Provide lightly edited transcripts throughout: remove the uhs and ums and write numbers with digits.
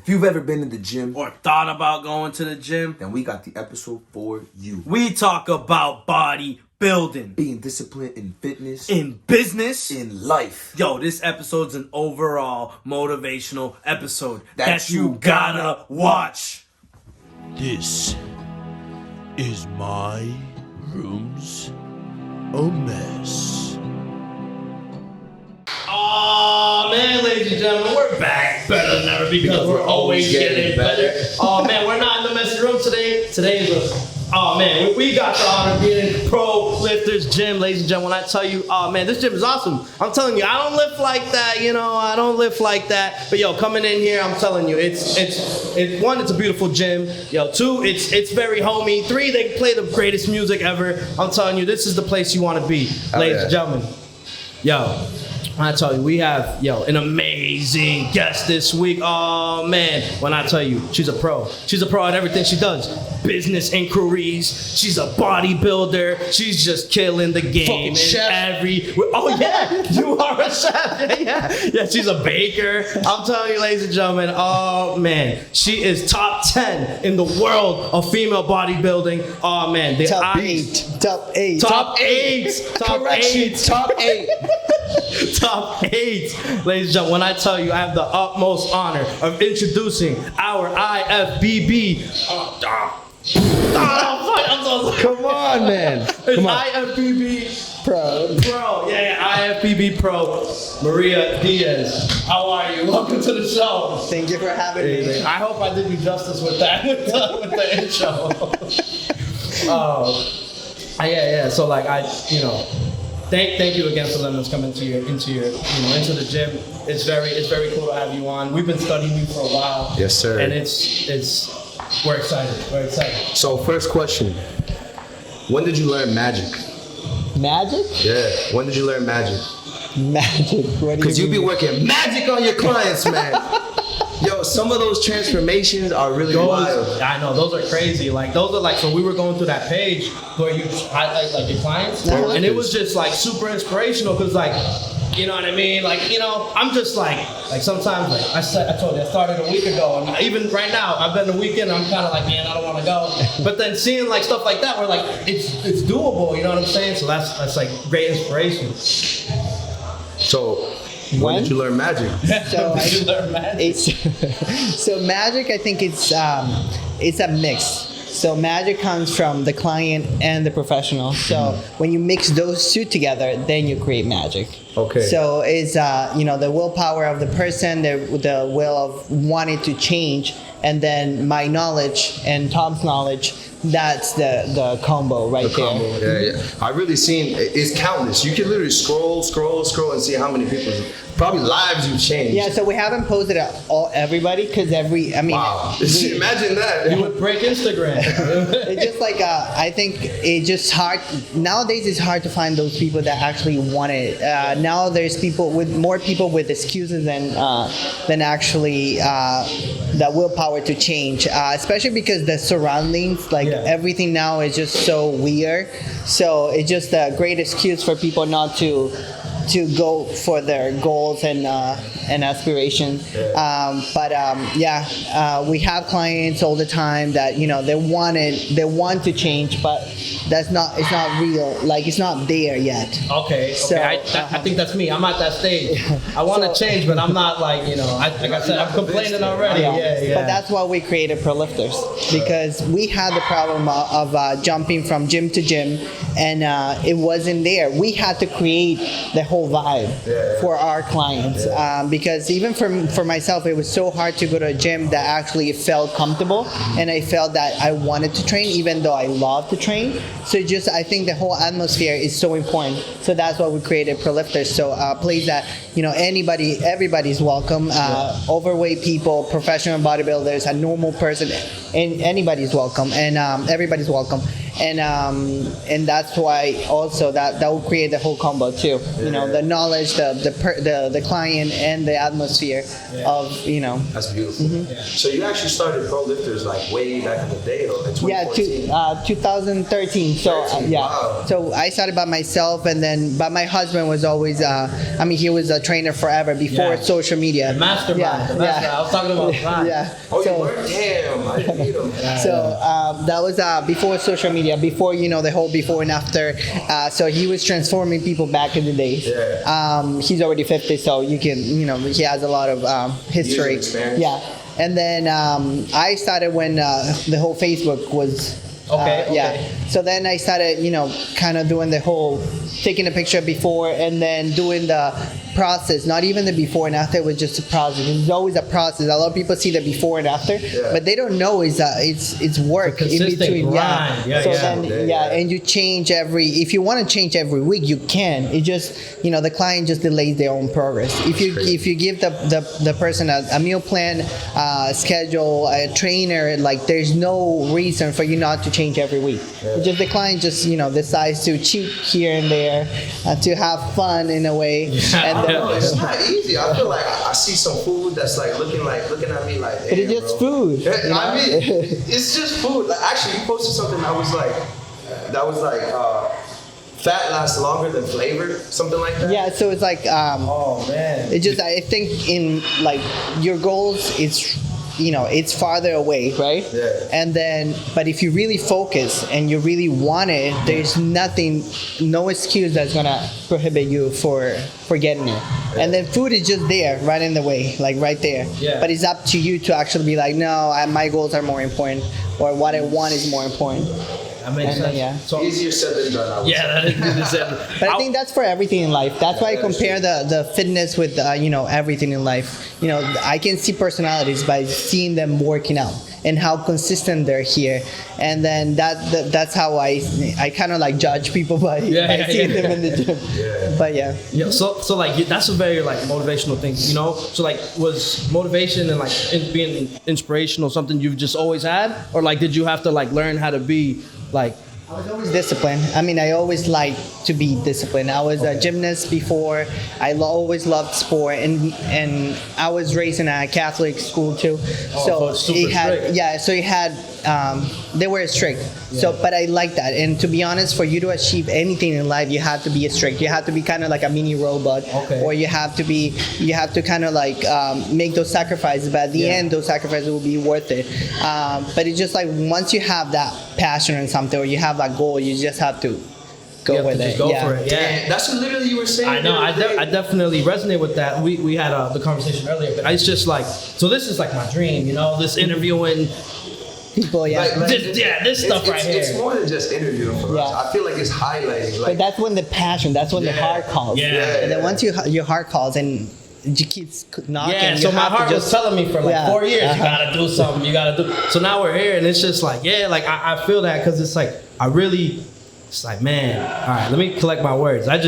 If you've ever been in the gym or thought about going to the gym, then we got the episode for you. We talk about bodybuilding, being disciplined in fitness, in business, in life. Yo, this episode's an overall motivational episode that you gotta watch. This is my room's a mess. Oh man, ladies and gentlemen, we're back better than ever because we're always getting better. Oh man, we're not in the messy room today. Today is we got the honor of being in Prolifters Gym, ladies and gentlemen. When I tell you, oh man, this gym is awesome. I'm telling you, I don't lift like that, I don't lift like that. But yo, coming in here, I'm telling you, it's one, it's a beautiful gym. Yo, two, it's very homey. Three, they play the greatest music ever. I'm telling you, this is the place you want to be, ladies and gentlemen. Yo. I tell you, we have, an amazing guest this week. Oh, man. When I tell you, she's a pro. She's a pro at everything she does. Business inquiries. She's a bodybuilder. She's just killing the game. Oh, yeah. You are a chef. Yeah, she's a baker. I'm telling you, ladies and gentlemen, oh, man. She is top 10 in the world of female bodybuilding. Oh, man. Top eight. Top 8. Top 8. Ladies and gentlemen, when I tell you, I have the utmost honor of introducing our IFBB. Come on, man. Come on. IFBB Pro. IFBB Pro, Maria Diaz. How are you? Welcome to the show. Thank you for having me. I hope I did you justice with that, with the intro. So Thank you again for letting us come into the gym. It's very cool to have you on. We've been studying you for a while. Yes, sir. And we're excited. We're excited. So first question, when did you learn magic? Magic? Yeah, when did you learn magic? Magic, what do you mean? Because you be working magic on your clients, man. Yo, some of those transformations are really wild. I know, those are crazy. So we were going through that page where you highlight like your clients, and it was just like super inspirational because you know what I mean? I'm just like sometimes I told you I started a week ago, and even right now I've been a weekend. I'm kind of like, man, I don't want to go. But then seeing stuff like that, where it's doable. You know what I'm saying? So that's like great inspiration. So. When did you learn magic? So magic, I think it's a mix. So magic comes from the client and the professional. So when you mix those two together, then you create magic. Okay. So it's the willpower of the person, the will of wanting to change, and then my knowledge and Tom's knowledge. That's the combo right there. Yeah. I really seen it's countless. You can literally scroll and see how many people, probably lives you've changed. Yeah, so we haven't posted everybody because wow. Imagine that. You would break Instagram. It's just I think it's just hard nowadays. It's hard to find those people that actually want it. Now there's more people with excuses than actually the willpower to change. Especially because the surroundings, everything now is just so weird. So it's just a great excuse for people not to go for their goals and aspirations. We have clients all the time that they want to change, but it's not real. It's not there yet. Okay. I think that's me. I'm at that stage. I want to change, but I'm not like I said, I'm complaining already. Yeah. But that's why we created Prolifters, because we had the problem of jumping from gym to gym, and it wasn't there. We had to create the whole vibe for our clients, because even for myself, it was so hard to go to a gym that actually felt comfortable, and I felt that I wanted to train, even though I love to train. So I think the whole atmosphere is so important. So that's why we created Prolifters. So a place that everybody's welcome. Overweight people, professional bodybuilders, a normal person, and anybody's welcome, and everybody's welcome. and that's why also that will create the whole combo too. You know, the knowledge, the client, and the atmosphere of, you know. That's beautiful. So you actually started Prolifters like way back in the day, or in 2014? 2013. So Wow. so I started by myself, but my husband was always he was a trainer forever before social media. The mastermind. I was talking about that. Yeah. Oh, So- you were? Damn, I didn't meet him. So that was before social media, before, you know, the whole before and after. So he was transforming people back in the days. Yeah. He's already 50, so you can, you know, he has a lot of history. Years of experience. Yeah. And then I started when the whole Facebook was. Okay. Yeah. So then I started, you know, kind of doing the whole taking a picture before and then doing the process. Not even the before and after. It was just a process. It's always a process. A lot of people see the before and after, but they don't know it's work in between. Grind. So then and you change if you want to change every week, you can. It just, you know, the client just delays their own progress. If you give the person a meal plan, schedule, a trainer, like there's no reason for you not to change every week. It's just the client just, you know, decides to cheat here and there, to have fun in a way. And then, It's not easy. I feel like I see some food that's like looking at me like. but it's just food. Yeah, you know? I mean, it's just food. Like, actually, you posted something that was like, fat lasts longer than flavor, something like that. Yeah, so it's like Oh man. it just, I think in like your goals, it's farther away, right? Yeah. And then, but if you really focus and you really want it, there's no excuse that's gonna prohibit you for getting it. And then food is just there, right in the way, like right there. Yeah. But it's up to you to actually be like, no, my goals are more important, or what I want is more important. That makes And then, sense. yeah. So, Easier said than done. I would say. that is easier said. But I think that's for everything in life. That's why I compare the fitness with everything in life. You know, I can see personalities by seeing them working out and how consistent they're here, and then that's how I kind of like judge people by seeing them in the gym. But yeah. So like that's a very like motivational thing, you know. So like, was motivation and like being inspirational something you've just always had, or like did you have to like learn how to be like? I was always disciplined. I mean, I always liked to be disciplined. I was a gymnast before. I always loved sport, and I was raised in a Catholic school too. So it's super strict. So it had they were strict. So, but I like that. And to be honest, for you to achieve anything in life, you have to be strict. You have to be kind of like a mini robot, or you have to kind of like make those sacrifices. But at the end, those sacrifices will be worth it. But it's just like once you have that passion in something, or you have that goal, you just have to go with it. Go for it. Yeah. That's what literally you were saying. I know. the other day. I definitely resonate with that. We had the conversation earlier, but it's just like, so this is like my dream, you know, this interviewing people. This stuff right here. It's more than just interviewing for us. I feel like it's highlighting. Like, But that's when the passion, that's when the heart calls. And then once your heart calls and you keep knocking. Yeah, so my heart was telling me for like 4 years, you gotta do something, you gotta do. So now we're here, and it's just like, I feel that because it's like, it's like, man, all right, let me collect my words. I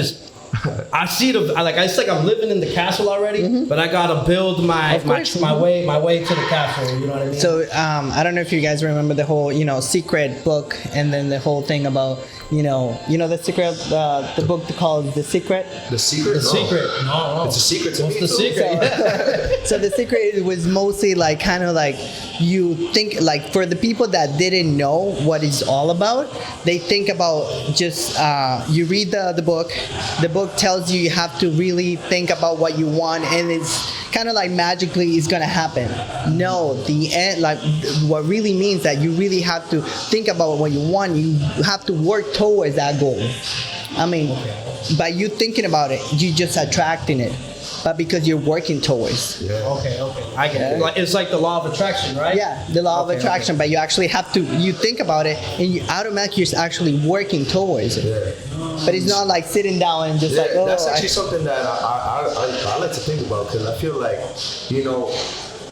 see it's like I'm living in the castle already, but I gotta build my way to the castle. You know what I mean? So I don't know if you guys remember the whole secret book, and then the whole thing about the secret, the book called The Secret. The Secret. No. It's a secret to What's me. the secret? So The Secret was mostly like kind of like you think like for the people that didn't know what it's all about, they think about just you read the book. The book tells you have to really think about what you want, and it's kind of like magically it's gonna happen. No, the end, like what really means that you really have to think about what you want. You have to work towards that goal. I mean, by you thinking about it, you just attracting it. But because you're working towards. Okay. I get it. Like, it's like the law of attraction, right? Yeah, the law of attraction. But you actually have to, you think about it, and you automatically you're actually working towards it. But it's not like sitting down and just that's actually something that I like to think about, because I feel like,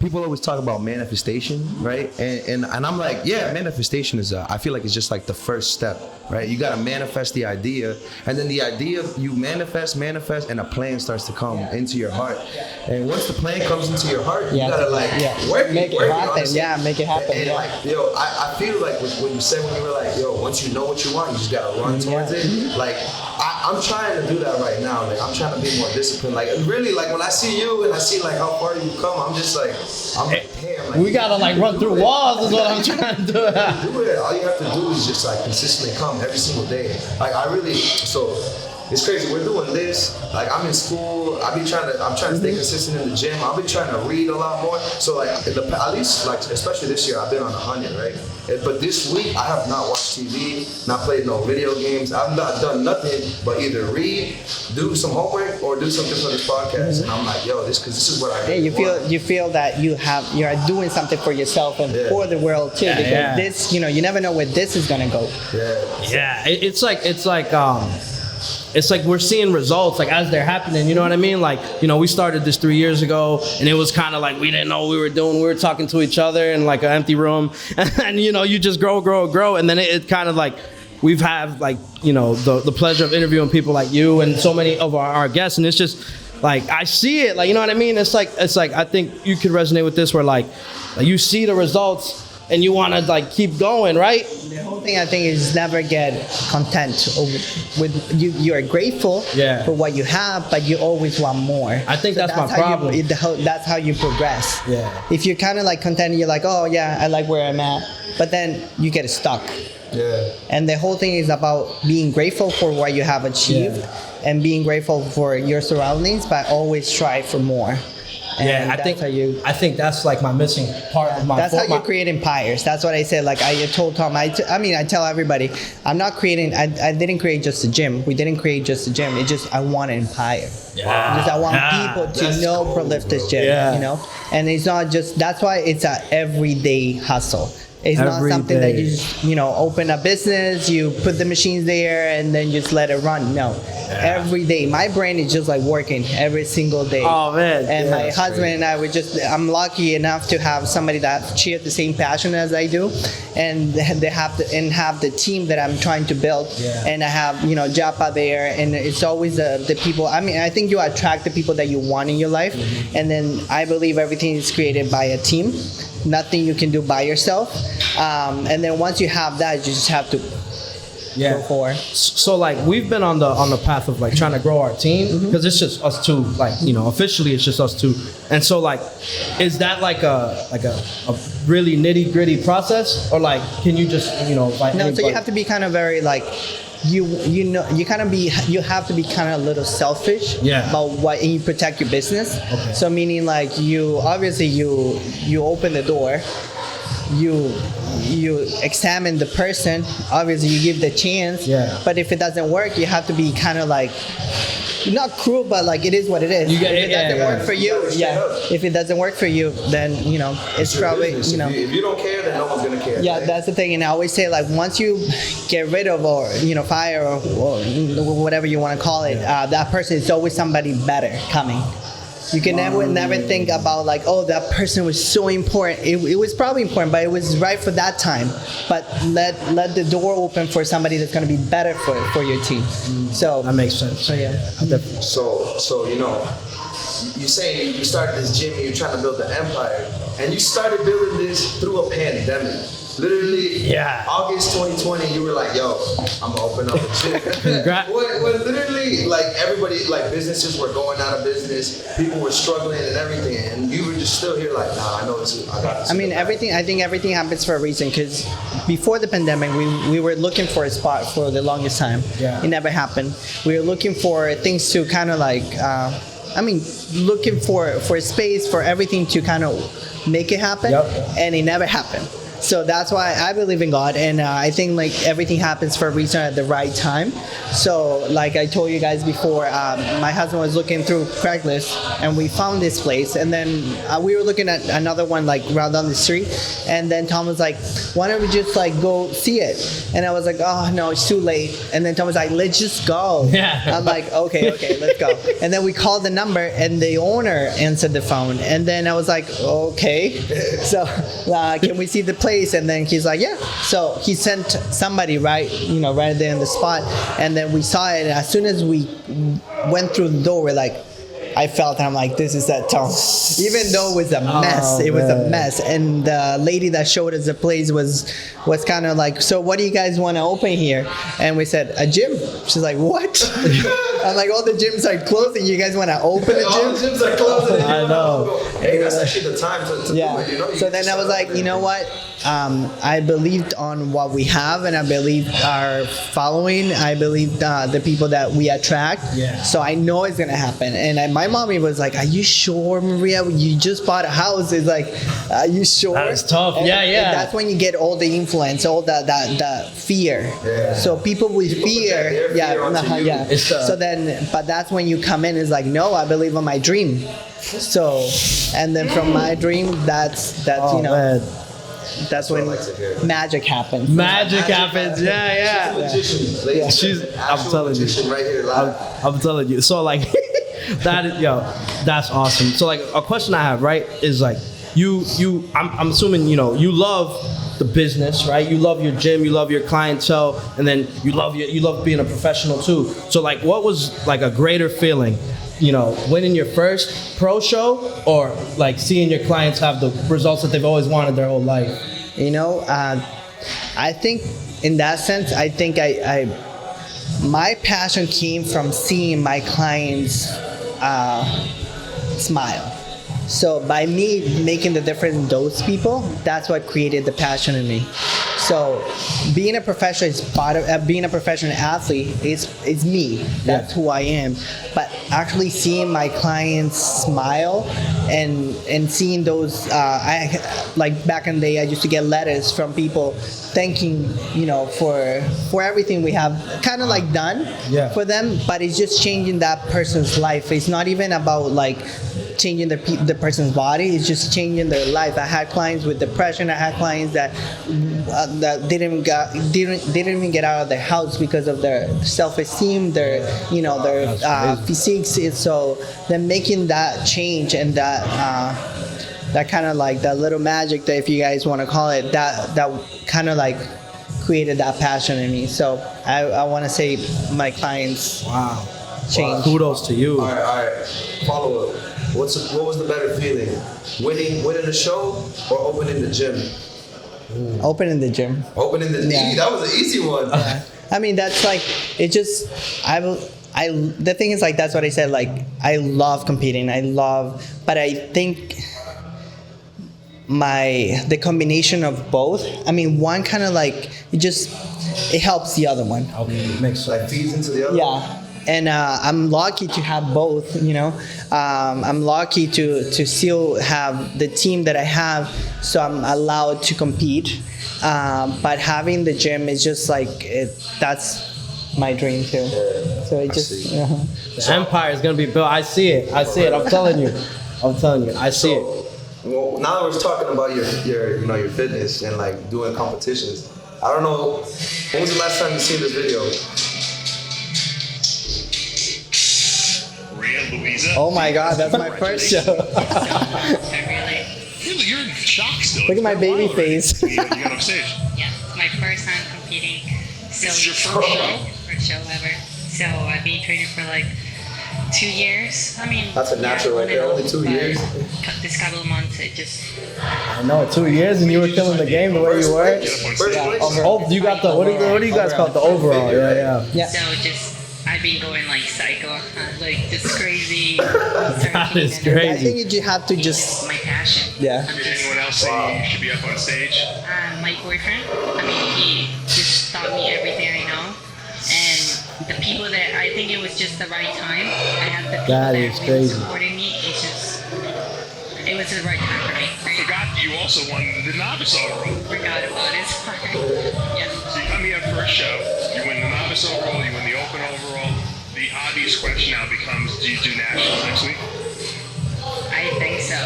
people always talk about manifestation, right? And I'm like, yeah, manifestation is I feel like it's just like the first step, right? You gotta manifest the idea, and then the idea you manifest, and a plan starts to come into your heart. And once the plan comes into your heart, you gotta like make it happen. Yeah, make it happen. And like, yo, I feel like when you said when you were like, yo, once you know what you want, you just gotta run towards it. Like I'm trying to do that right now. Like I'm trying to be more disciplined. Like really, like when I see you and I see like how far you've come, I'm like, damn. Like, we gotta like run through walls is what I'm trying to do. Do it. All you have to do is just like consistently come every single day. Like it's crazy. We're doing this. Like I'm in school. I'm trying to stay consistent in the gym. I've been trying to read a lot more. So like at least like especially this year, I've been on 100, right? But this week I have not watched TV, not played no video games. I've not done nothing but either read, do some homework, or do something for this podcast. And I'm like, yo, this is what I really want. You feel that you're doing something for yourself and for the world too. Because this, you never know where this is gonna go. Yeah. It's like we're seeing results like as they're happening, you know what I mean? Like, we started this 3 years ago and it was kind of like we didn't know what we were doing. We were talking to each other in like an empty room and you just grow. And then it kind of like we've had like, the pleasure of interviewing people like you and so many of our guests. And it's just like, I see it, like, you know what I mean? It's like, I think you could resonate with this where like you see the results and you want to like keep going, right? The whole thing I think is never get content with you. You're grateful for what you have, but you always want more. I think that's my problem. That's how you progress. Yeah. If you're kind of like content, you're like, oh yeah, I like where I'm at, but then you get stuck. Yeah. And the whole thing is about being grateful for what you have achieved and being grateful for your surroundings, but always strive for more. And I think that's like my missing part of my. That's how you create empires. That's what I said. Like I told Tom, I tell everybody, I'm not creating. I didn't create just a gym. We didn't create just a gym. It's just I want an empire. Yeah. Because I want people to know Prolifters Gym. And it's not just. That's why it's an everyday hustle. It's not something that you just, open a business, you put the machines there and then just let it run. No. Every day. My brain is just like working every single day. Oh, man. And my husband and I I'm lucky enough to have somebody that shares the same passion as I do. And they have the team that I'm trying to build. And I have, Japa there. And it's always the people. I mean, I think you attract the people that you want in your life. And then I believe everything is created by a team. Nothing you can do by yourself. And then once you have that, you just have to go for. So like we've been on the path of like trying to grow our team because it's just us two. Like officially it's just us two. And so like, is that like a really nitty gritty process or like can you just like no? So you have to be kind of very like. You have to be kind of a little selfish about what and you protect your business. Okay. So meaning like you open the door, you examine the person. Obviously you give the chance. But if it doesn't work, you have to be kind of like not cruel, but like it is what it is. If it doesn't work for you, if it doesn't work for you, then it's probably If you don't care, then no one's gonna care. Yeah, right? That's the thing. And I always say like once you get rid of or fire or whatever you want to call it, that person is always somebody better coming. You can never think about like, oh, that person was so important. It was probably important, but it was right for that time. But let the door open for somebody that's going to be better for your team. So that makes sense. So yeah. So you say you started this gym and you're trying to build an empire, and you started building this through a pandemic. Literally, August 2020, you were like, yo, I'm gonna open up a gym. when literally, like, everybody, like, businesses were going out of business, people were struggling and everything, and you were just still here like, nah, I got this. I mean, I think everything happens for a reason, because before the pandemic, we were looking for a spot for the longest time. It never happened. We were looking for things to kind of like, looking for a space for everything to kind of make it happen, and it never happened. So that's why I believe in God, and I think like everything happens for a reason at the right time. So like I told you guys before, my husband was looking through Craigslist, and we found this place, and then we were looking at another one like right down the street, and then Tom was like, why don't we just like go see it? And I was like, oh no, it's too late. And then Tom was like, let's just go. Yeah. I'm like, okay, let's go. And then we called the number, and the owner answered the phone, and then I was like, okay, so can we see the place? And then he's like, yeah. So he sent somebody right there in the spot, and then we saw it. And as soon as we went through the door, we're like, I felt, and I'm like, this is that Tom. Even though it was a mess, it was a mess. And the lady that showed us the place was kind of like, so what do you guys want to open here? And we said, a gym. She's like, what? I'm like, all the gyms are closing. You guys want to open a gym? All the gyms are closing. I know. Hey, that's actually the time to do it. You know? So then I was like, you know what? I believed on what we have, and I believed our following. I believed the people that we attract. Yeah. So I know it's gonna happen. And my mommy was like, "Are you sure, Maria? You just bought a house." It's like, "Are you sure?" That's tough. And, Yeah. and that's when you get all the influence, all the fear. Yeah. So people with People fear, project their fear onto you. yeah. So then, but that's when you come in. It's like, no, I believe in my dream. So, and then from my dream, that's Man. that's when magic happens. Magic happens. Yeah. Magician, ladies. Yeah. She's. I'm telling you. Magician right here live. I'm telling you. So like, that's awesome. So like, a question I have, right, is like, I'm assuming you love the business, right? You love your gym, you love your clientele, and then you love being a professional too. So like, what was like a greater feeling? Winning your first pro show, or like seeing your clients have the results that they've always wanted their whole life? I think in that sense, I think my passion came from seeing my clients smile. So by me making the difference in those people, that's what created the passion in me. So being a professional is part of being a professional athlete is me. That's who I am. But actually seeing my clients smile and seeing those, like back in the day, I used to get letters from people thanking for everything we have kind of like done for them. But it's just changing that person's life. It's not even about like changing the person's body. It's just changing their life. I had clients with depression. I had clients that didn't even get out of their house because of their self-esteem, their physiques. So then making that change and that kind of like that little magic, that if you guys want to call it, that kind of like created that passion in me. So I want to say my clients change. Kudos to you. All right. Follow up. What was the better feeling? Winning the show or opening the gym? Opening the gym. Opening the gym. That was an easy one. Yeah. I mean, that's like, it just, the thing is like, that's what I said, like, I love competing. But I think the combination of both, I mean, one kind of like, it helps the other one. Okay, makes like feeds into the other. Yeah. And I'm lucky to have both, I'm lucky to still have the team that I have, so I'm allowed to compete. But having the gym is just like, that's my dream too. So it just... The empire is going to be built. I see it. I'm telling you. I see it. Well, now we're talking about your fitness and like doing competitions. I don't know, when was the last time you seen this video? Oh my God, that's my first show. You're in shock still. Look at my baby face. You got off stage. Yeah, it's my first time competing. So This is your first show? First show ever. So I've been training for like 2 years. I mean, That's a natural right there, only 2 years. This couple of months, it just... I know, 2 years and you were killing the game the way you were. First place. Oh, you got the, what do you guys call it? The overall, yeah. So just, I've been going like psycho, like just crazy. That is I crazy. think you have to just... My passion. Yeah. Did anyone else say you should be up on stage? My boyfriend, I mean, he just taught me everything I know. And the people that, I think it was just the right time. I have the people That that is really crazy. supported me. It was the right time for me. I forgot you also won the novice overall. Forgot about it. Sorry. Yeah. So you come here first show, you win the novice overall, you win the open overall. The obvious question now becomes, do you do nationals next week? I think so.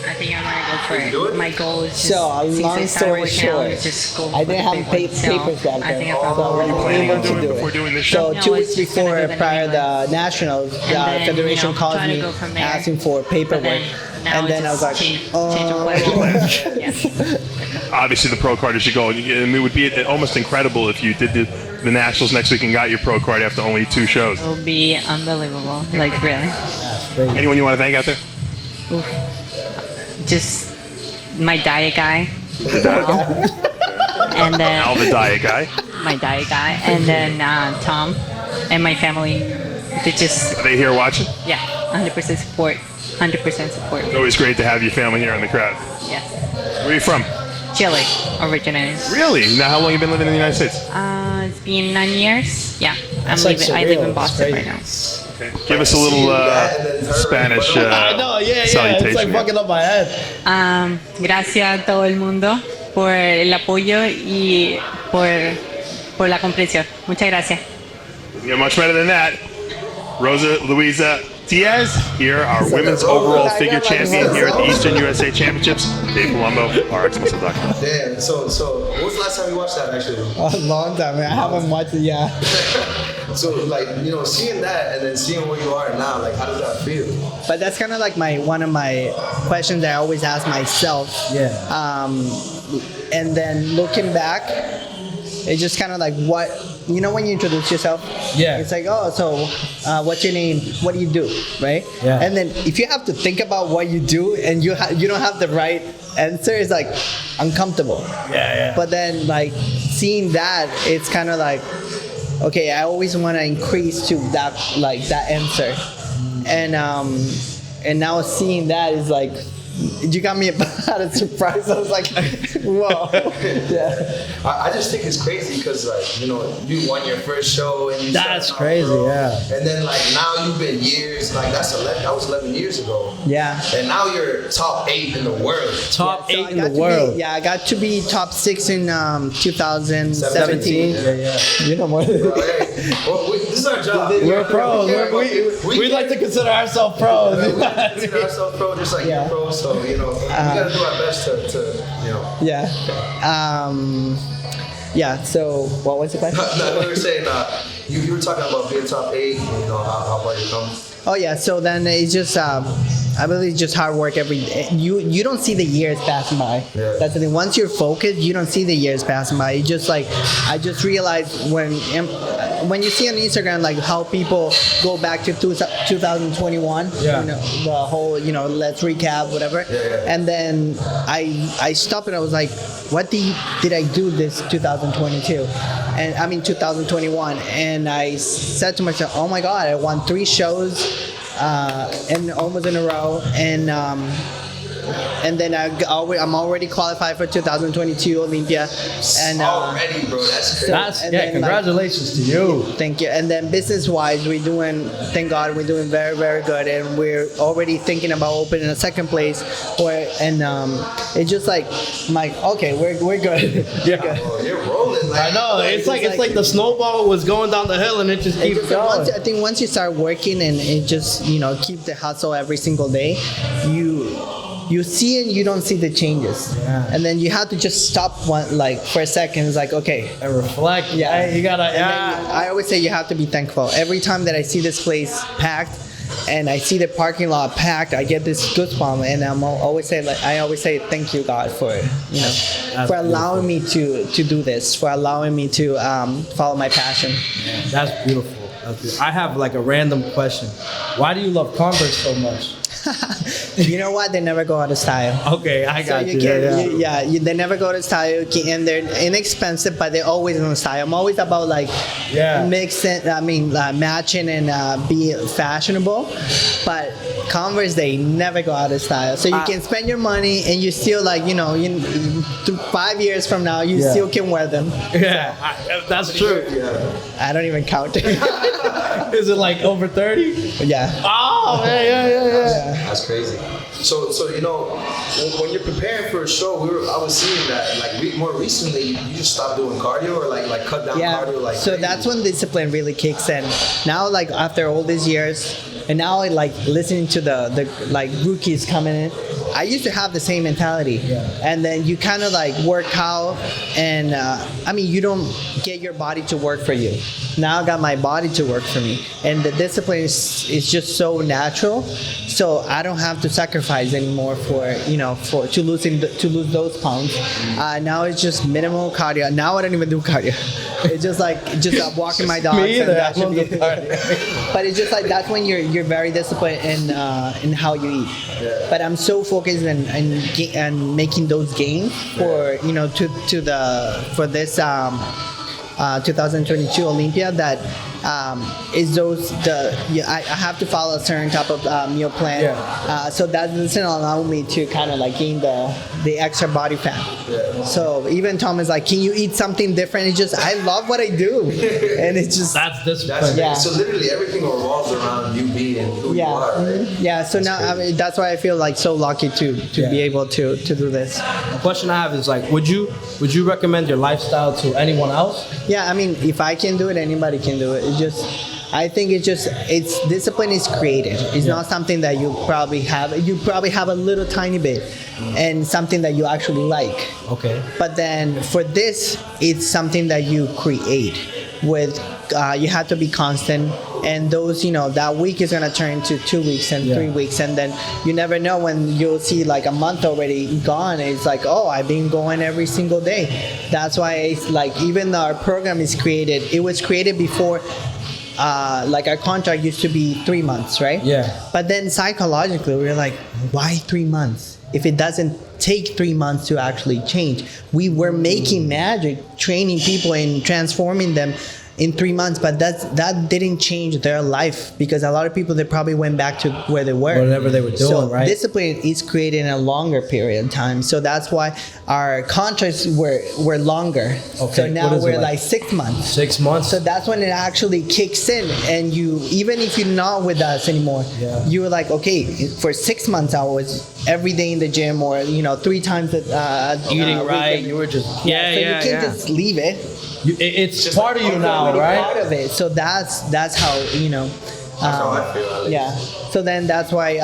I think I'm gonna go for You do it. it? My goal is just, So, a since long I started story working out, short, is just go I for didn't the have big one. So, papers back I think then. I probably So Were you we planning were on able doing to it do before it. doing this show? So No, 2 it's weeks just gonna before, do the prior new to one. the nationals, the then, federation called try to me go from there. asking for But paperwork, then, now and then I was like, change of plan. Yeah. Obviously, the pro card is your goal. And it would be almost incredible if you did the nationals next week and got your pro card after only 2 shows. It will be unbelievable. Like, really. Anyone you want to thank out there? Just my diet guy. And then Al, the diet guy. my diet guy. And then Tom and my family. They just, Are they here watching? yeah, 100% support. 100% support. It's always great to have your family here in the crowd. Yeah. Where are you from? Chile, originally. Really? Now, how long have you been living in the United States? It's been 9 years. Yeah. That's like I live in surreal. Boston right It's now. Okay. Give us a little Spanish I know, yeah, it's salutation. like fucking up my head. Gracias a todo el mundo por el apoyo y por la comprensión. Muchas gracias. You're much better than that. Rosa Luisa Diaz, here, our women's overall figure champion here at the Eastern USA Championships. Dave Palumbo, rxmuscle.com. Damn. So what was the last time you watched that actually? a long time. I haven't watched it yet. So like, seeing that and then seeing where you are now, like how does that feel? But that's kind of like one of my questions that I always ask myself. Yeah. And then looking back, it's just kind of like when you introduce yourself, Yeah. it's like, oh, so what's your name? What do you do, right? Yeah. And then if you have to think about what you do and you don't have the right answer, it's like uncomfortable. Yeah. But then like seeing that, it's kind of like, okay, I always want to increase to that answer, and now seeing that is like, you got me about a surprise. I was like, whoa, yeah. I just think it's crazy because like you won your first show and you That's started out, crazy, bro. yeah. And then like now you've been years like that was 11 years ago. Yeah. And now you're top 8 in the world. Top So 8 I in got the to be- world. I got to be top 6 in 2017. Yeah. You know more. Bro, hey, well, this is our job. We're pros. We like to consider ourselves pros. We consider ourselves pro just like Yeah. you're pro. So we gotta do our best to Yeah. Yeah. So what was the question? No, we were saying you were talking about being top 8. How far you come. Oh yeah, so then it's just I believe it's just hard work every day. You don't see the years passing by. Yeah. That's the thing. Once you're focused, you don't see the years passing by. You just like, I just realized when you see on Instagram like how people go back to 2021, Yeah. the whole let's recap whatever, Yeah. and then I stopped and I was like, what did I do this 2022? And I mean 2021, and I said to myself, oh my god, I won 3 shows and almost in a row, and then I'm already qualified for 2022 Olympia, and Already, bro. That's crazy. And then, like, Congratulations to you. thank you. And then business-wise, thank God, we're doing very, very good, and we're already thinking about opening a second place. It's just like, I'm like, okay, we're good. Yeah. Oh, you're rolling. Like, I know. It's like the snowball was going down the hill and it just keeps going. I think once you start working and it just keep the hustle every single day, you see it, you don't see the changes, and then you have to just stop for a second. It's like, okay, And reflect. Yeah. You gotta. And then I always say you have to be thankful. Every time that I see this place packed and I see the parking lot packed, I get this goosebump, and I always say thank you, God, for for allowing me to do this, for allowing me to follow my passion. That's beautiful. I have like a random question. Why do you love Converse so much? You know what? They never go out of style. Okay, I got you. They never go to style, and they're inexpensive, but they're always in style. I'm always about mixing, matching and be fashionable. But Converse, they never go out of style. So you can spend your money, and you still 5 years from now, you still can wear them. Yeah, that's true. I don't even count. Is it like over 30? Yeah. Oh, yeah. That's crazy. So you know, when you're preparing for a show, I was seeing that like more recently, you just stopped doing cardio or like cut down cardio like. So crazy. that's when discipline really kicks in. Now, like after all these years, and now like listening to the like rookies coming in, I used to have the same mentality, and then you kind of like work out, and I mean you don't get your body to work for you. Now I got my body to work for me, and the discipline is just so natural. So I don't have to sacrifice anymore for to lose those pounds. Now it's just minimal cardio. Now I don't even do cardio. It's just I'm walking my dogs. Me either. And that should be but it's just like that's when you're very disciplined in how you eat. Yeah. But I'm so focused on making those gains for for this 2022 Olympia that I have to follow a certain type of meal plan. Yeah. So that doesn't allow me to kind of like gain the extra body fat. Yeah. So even Tom is like, can you eat something different? It's just, I love what I do. And it's just. That's discipline. Yeah. So literally everything revolves around you being who you are, right? Yeah. So now, I mean, that's why I feel like so lucky to be able to do this. The question I have is like, would you recommend your lifestyle to anyone else? Yeah. I mean, if I can do it, anybody can do it. I think it's discipline is created. It's not something that you probably have. You probably have a little tiny bit and something that you actually like. Okay. But then for this, it's something that you create with, you have to be constant. And those, that week is going to turn into 2 weeks and 3 weeks. And then you never know when you'll see like a month already gone. It's like, oh, I've been going every single day. That's why it's like, even though our program is created, it was created before, like our contract used to be 3 months, right? Yeah. But then psychologically, we were like, why 3 months? If it doesn't take 3 months to actually change. We were making magic, training people and transforming them in 3 months, but that didn't change their life because a lot of people, they probably went back to where they were. Whatever they were doing, so right? Discipline is created in a longer period of time. So that's why our contracts were longer. Okay. So now we're like 6 months. 6 months. So that's when it actually kicks in, and you, even if you're not with us anymore, you were like, okay, for 6 months I was every day in the gym, or 3 times eating right. weekend. You were just So you can't just leave it. It's part of you now, right? Part of it. So that's how That's how I feel. yeah. So then that's why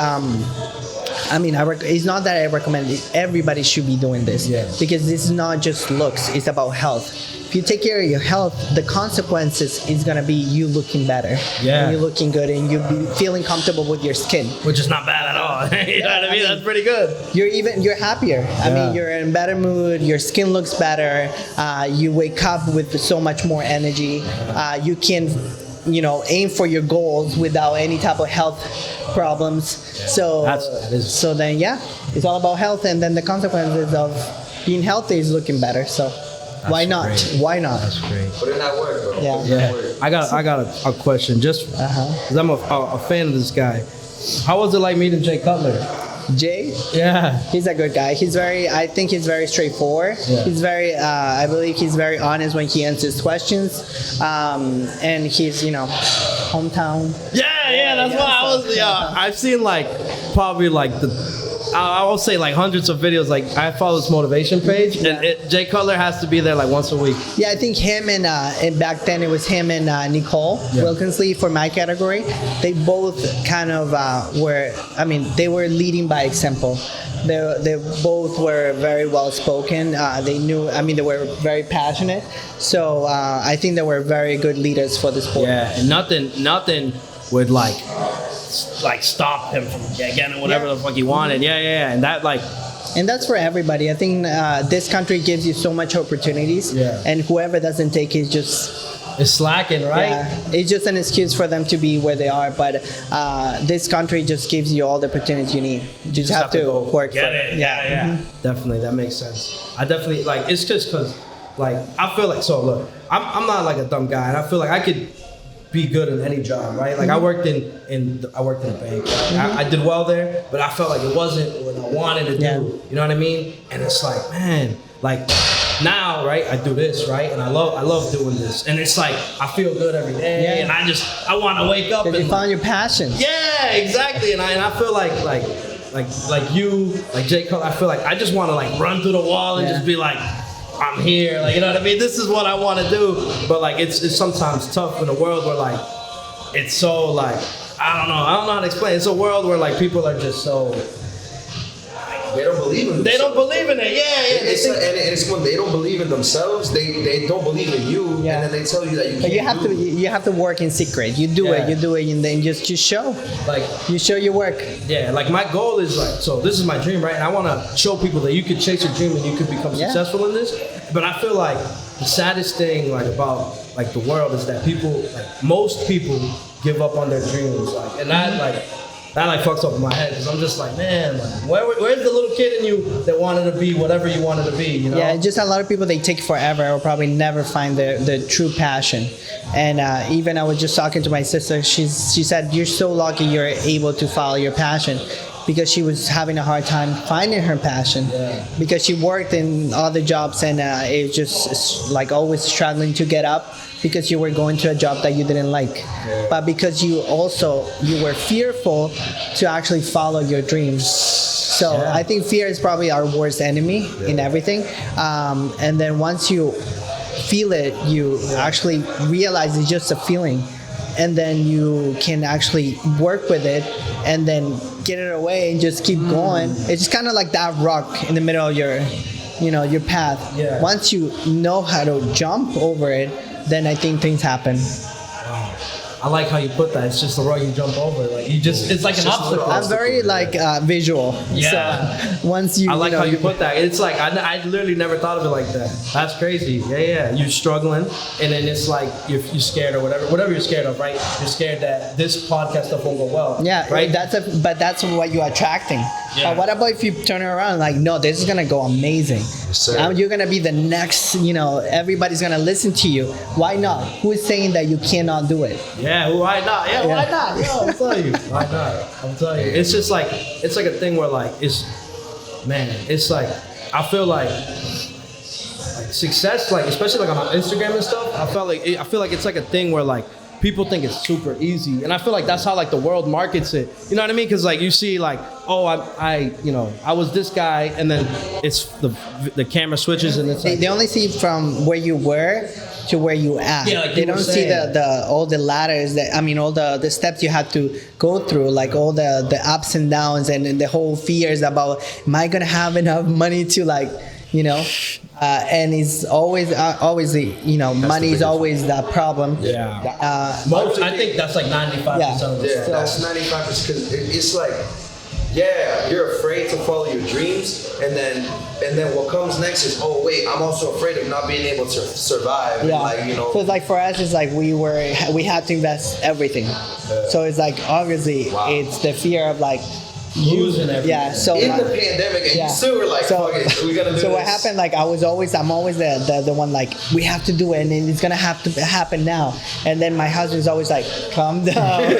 I mean, it's not that I recommend it. Everybody should be doing this because this is not just looks. It's about health. If you take care of your health, the consequences is gonna be you looking better. Yeah. And you looking good, and you be feeling comfortable with your skin. Which is not bad at all. You know what I mean? That's pretty good. You're happier. I mean, you're in better mood. Your skin looks better. You wake up with so much more energy. You can, aim for your goals without any type of health problems. So then it's all about health, and then the consequences of being healthy is looking better. So why not? Great. Why not? That's great. Put in that work, bro. Yeah. I got a question just because I'm a fan of this guy. How was it like meeting Jay Cutler? Jay? Yeah. He's a good guy. I think he's very straightforward. Yeah. He's very, I believe he's very honest when he answers questions. And he's, hometown. Yeah, that's why I was, I've seen probably I will say hundreds of videos. I follow this motivation page, and Jay Cutler has to be there once a week. Yeah, I think him and back then it was him and Nicole Wilkinsley for my category. They both kind of they were leading by example. They both were very well spoken. They were very passionate. So I think they were very good leaders for the sport. Yeah, and nothing would stop him from getting whatever the fuck he wanted. Yeah, and that And that's for everybody. I think this country gives you so much opportunities, and whoever doesn't take it is slacking, right? Yeah, it's just an excuse for them to be where they are. But this country just gives you all the opportunities you need. You just have to work for it. Yeah. Mm-hmm. Definitely, that makes sense. I definitely it's just because I feel look, I'm not a dumb guy, and I feel I could be good in any job, right? I worked in a bank. I did well there, but I felt it wasn't what I wanted to do. You know what I mean? And it's man, now, right? I do this, right? And I love doing this, and it's I feel good every day, and I want to wake up. And you found your passion. Yeah, exactly. And I feel like you, like J. Cole, I feel like I just want to like run through the wall and just be like, I'm here, like, you know what I mean? This is what I want to do. But like, it's sometimes tough in a world where like, it's so like, I don't know how to explain. It's a world where like people are just so. They don't believe in themselves. They don't believe in it. Yeah. And it's when they don't believe in themselves, they don't believe in you, and then they tell you that you can't. But you have to work in secret. You do it, and then just show. Like you show your work. Yeah, like my goal is like, so this is my dream, right? And I want to show people that you could chase your dream and you could become successful in this. But I feel like the saddest thing like about like the world is that people, like most people, give up on their dreams, like, and that like fucks up in my head because I'm just like, man, like, where's the little kid in you that wanted to be whatever you wanted to be, you know? Yeah, just a lot of people, they take forever or probably never find the true passion. And even I was just talking to my sister, she said, you're so lucky you're able to follow your passion, because she was having a hard time finding her passion because she worked in other jobs and it was just like always struggling to get up because you were going to a job that you didn't like. But because you were fearful to actually follow your dreams. So I think fear is probably our worst enemy in everything. And then once you feel it, you actually realize it's just a feeling. And then you can actually work with it and then get it away and just keep going. It's just kind of like that rock in the middle of your path. Yeah. Once you know how to jump over it, then I think things happen. I like how you put that. It's just the rock you jump over. Like you just, it's like an obstacle. I'm very like visual. Yeah. So once you, I like how you put that. It's like I literally never thought of it like that. That's crazy. Yeah. You're struggling, and then it's like you're scared or whatever you're scared of, right? You're scared that this podcast stuff won't go well. Yeah. Right. But that's what you're attracting. Yeah. But what about if you turn it around like, no, this is gonna go amazing. You're gonna be the next. Everybody's gonna listen to you. Why not? Who is saying that you cannot do it? Yeah, why not? Yeah, why not? Yo, I'll tell you. Why not? I'm telling you. It's just like, it's like a thing where like, it's like, I feel like success, like, especially like on Instagram and stuff, I feel like it's like a thing where like, people think it's super easy. And I feel like that's how like the world markets it. You know what I mean? Because like you see like, oh, I was this guy, and then it's the camera switches and it's like, they only see from where you were to where you at. Yeah, like they don't see the all the ladders all the steps you had to go through, like all the ups and downs and the whole fears about, am I gonna have enough money to like, and it's always money is always the problem. Yeah. I think that's like 95% of the stuff. That's 95% because it's like, you're afraid to follow your dreams, and then what comes next is, oh wait, I'm also afraid of not being able to survive. Yeah. And So it's like for us, it's like we had to invest everything. So it's like obviously it's the fear of like losing everything. Yeah. So in the pandemic, and you still were like, fuck it, we gotta do this. So what happened? Like I'm always the one like, we have to do it, and it's gonna have to happen now. And then my husband's always like, calm down.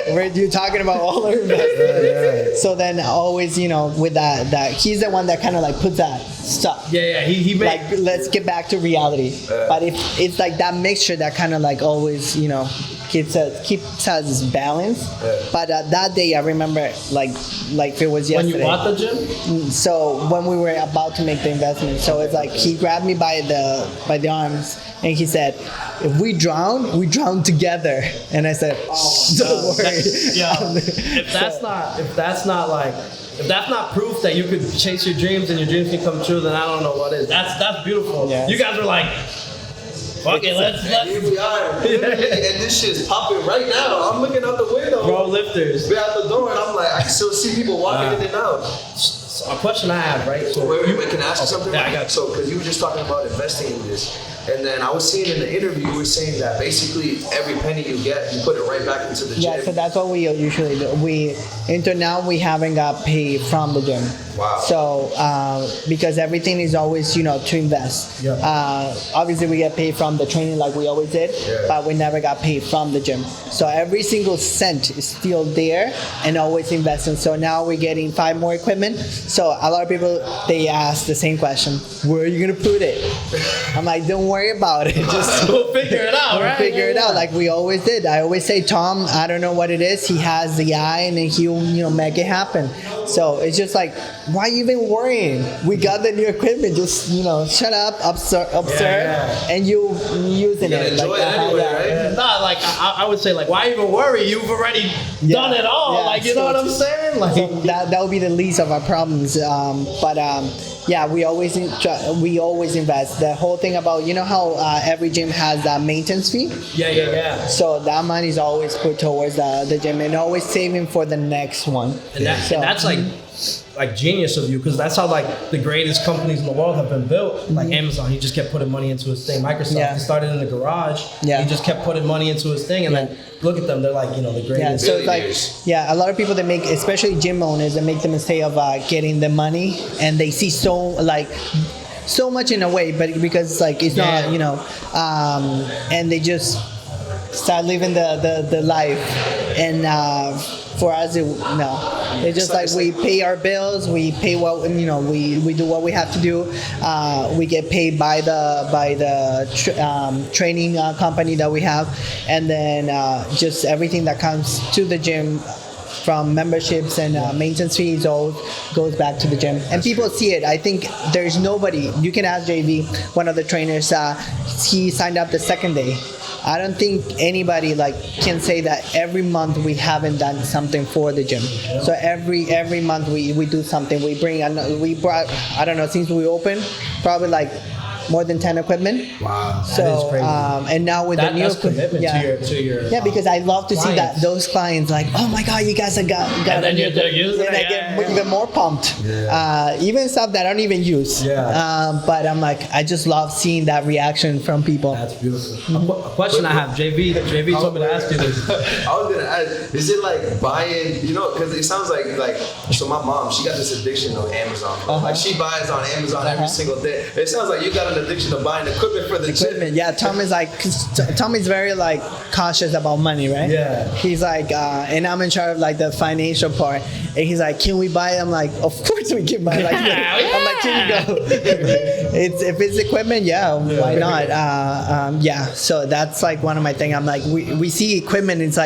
We're you talking about all our investments. So then always, with that he's the one that kind of like puts that stop. He made, like, let's get back to reality. But if it's like that mixture that kind of like always, keeps us balanced. But that day I remember like it was yesterday. When you bought the gym? So when we were about to make the investment, so it's like he grabbed me by the arms and he said, if we drown together. And I said, don't worry. If that's not proof that you could chase your dreams and your dreams can come true, then I don't know what is. That's beautiful. Yes. You guys are like, fuck it, let's. Here we are, and this shit's popping right now. I'm looking out the window. Prolifters. We're out the door, and I'm like, I can still see people walking in and out. So a question I have, right? So wait, can I ask you something? Yeah, I got you. So, because you were just talking about investing in this. And then I was seeing in the interview, you were saying that basically every penny you get, you put it right back into the gym. Yeah, so that's what we usually do. Until now, we haven't got paid from the gym. Wow. So, because everything is always, to invest. Yeah. Obviously, we get paid from the training like we always did, but we never got paid from the gym. So every single cent is still there and always investing. So now we're getting 5 more equipment. So a lot of people, they ask the same question, where are you going to put it? I'm like, don't worry about it. Just we'll figure it out, right? We'll figure it out like we always did. I always say, Tom, I don't know what it is. He has the eye, and then he'll, make it happen. So it's just like, why you even worrying? We got the new equipment. Just shut up, observe, and you using it. Enjoy it anyway, right? Yeah. Nah, like I would say, like, why even worry? You've already done it all. Yeah, like, you know what I'm saying? Like, so that would be the least of our problems. Yeah, we always invest. The whole thing about how every gym has a maintenance fee. Yeah. So that money is always put towards the gym and always saving for the next one. And that's like genius of you, because that's how like the greatest companies in the world have been built. Like Amazon, he just kept putting money into his thing. Microsoft, he started in the garage. He just kept putting money into his thing, and then look at them, they're like the greatest. So it's like a lot of people that make, especially gym owners, that make the mistake of getting the money, and they see so much in a way, but because like it's not and they just start living the life, and for us it's just like we pay our bills, we pay what we do what we have to do, we get paid by the training company that we have, and then just everything that comes to the gym from memberships and maintenance fees all goes back to the gym, and people see it. I think there's nobody, you can ask JV, one of the trainers, he signed up the second day. I don't think anybody can say that every month we haven't done something for the gym. So every month we do something. We brought, I don't know, since we opened, probably more than 10 equipment. Wow. So that is crazy. And now with the new commitment to your because I love to see clients. those clients oh my god, you guys have got and then they're using it. I get even more pumped. Even stuff that I don't even use. But I'm I just love seeing that reaction from people. That's beautiful. A question I have, JV told me to ask you this. I was gonna ask, is it like buying, because it sounds like so my mom, she got this addiction on Amazon. Like she buys on Amazon every single day. It sounds like you got an addiction to buying equipment for the gym. Yeah, Tommy's very cautious about money, right? Yeah. He's and I'm in charge of the financial part, and he's like, can we buy it? I'm like, of course we can buy it. I'm like, here you go. If it's equipment, why not? So that's one of my things. I'm like, we see equipment, it's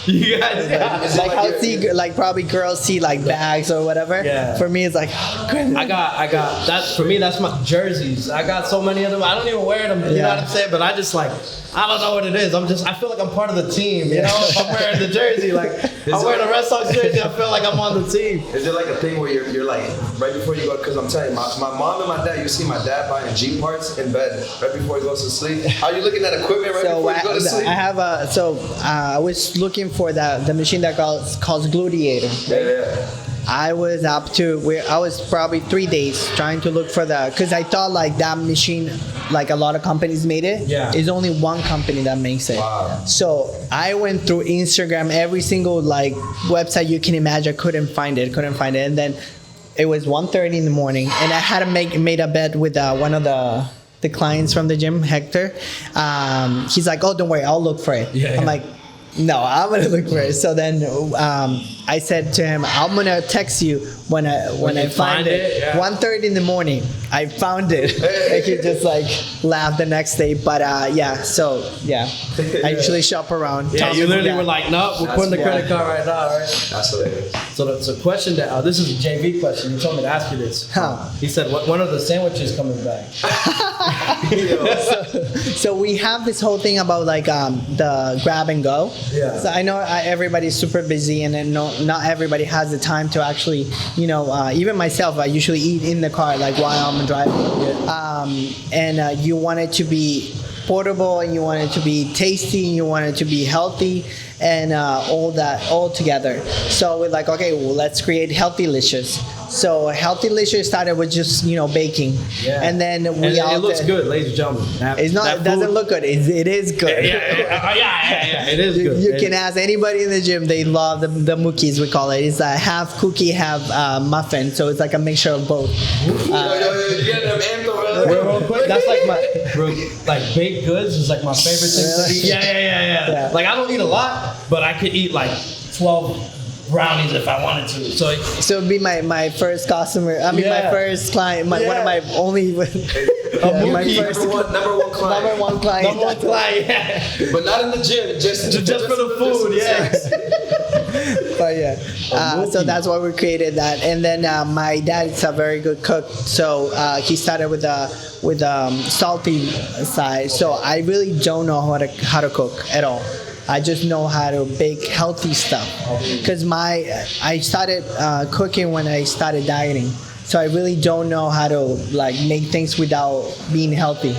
you guys, how probably girls see bags or whatever. Yeah. For me, it's equipment. I got that. For me, that's my jerseys. I got so many of them. I don't even wear them. You know what I'm saying? But I just I don't know what it is. I feel like I'm part of the team. You know, if I'm wearing the jersey, I'm wearing a Red Sox jersey, I feel like I'm on the team. Is it a thing where you're right before you go? Because I'm telling you, my mom and my dad, you see my dad buying Jeep parts in bed right before he goes to sleep. Are you looking at equipment before you go to sleep? I have I was looking for the machine that calls Gluteator. Yeah. I was I was probably 3 days trying to look for because I thought that machine, a lot of companies made it. Yeah. It's only one company that makes it. Wow. So I went through Instagram, every single website you can imagine, couldn't find it. And then it was 1:30 in the morning, and I had to made a bet with one of the clients from the gym, Hector. He's like, oh, don't worry, I'll look for it. I'm like, no, I'm gonna look for it. So then I said to him, I'm gonna text you when I find it. 1:30 in the morning, I found it. And he just laughed the next day. But I usually shop around. Yeah, you literally were like, no, we're putting the credit card right now, right? That's hilarious. So the question that this is a JV question. You told me to ask you this. He said, when are the sandwiches coming back? So we have this whole thing about the grab and go. Yeah. So I know everybody's super busy, and then not everybody has the time to actually, even myself, I usually eat in the car while I'm driving. And you want it to be portable, and you want it to be tasty, and you want it to be healthy, and all together. So we're okay, well, let's create Healthylicious. So Healthylicious started with just baking, and then it looks good, ladies and gentlemen. It doesn't look good. It is good. Yeah. It is good. You can ask anybody in the gym. They love the mookies, we call it. It's half cookie, half muffin. So it's a mixture of both. That's baked goods is my favorite thing to eat. Yeah. I don't eat a lot, but I could eat 12 brownies if I wanted to. So it'd be my first customer. My first client. One of my only. My first number one client. Number one client. Yeah. But not in the gym. Just for the food. Yeah. But yeah, so that's why we created that. And then my dad is a very good cook, so he started with salty side. So I really don't know how to cook at all. I just know how to bake healthy stuff. Because I started cooking when I started dieting. So I really don't know how to like make things without being healthy.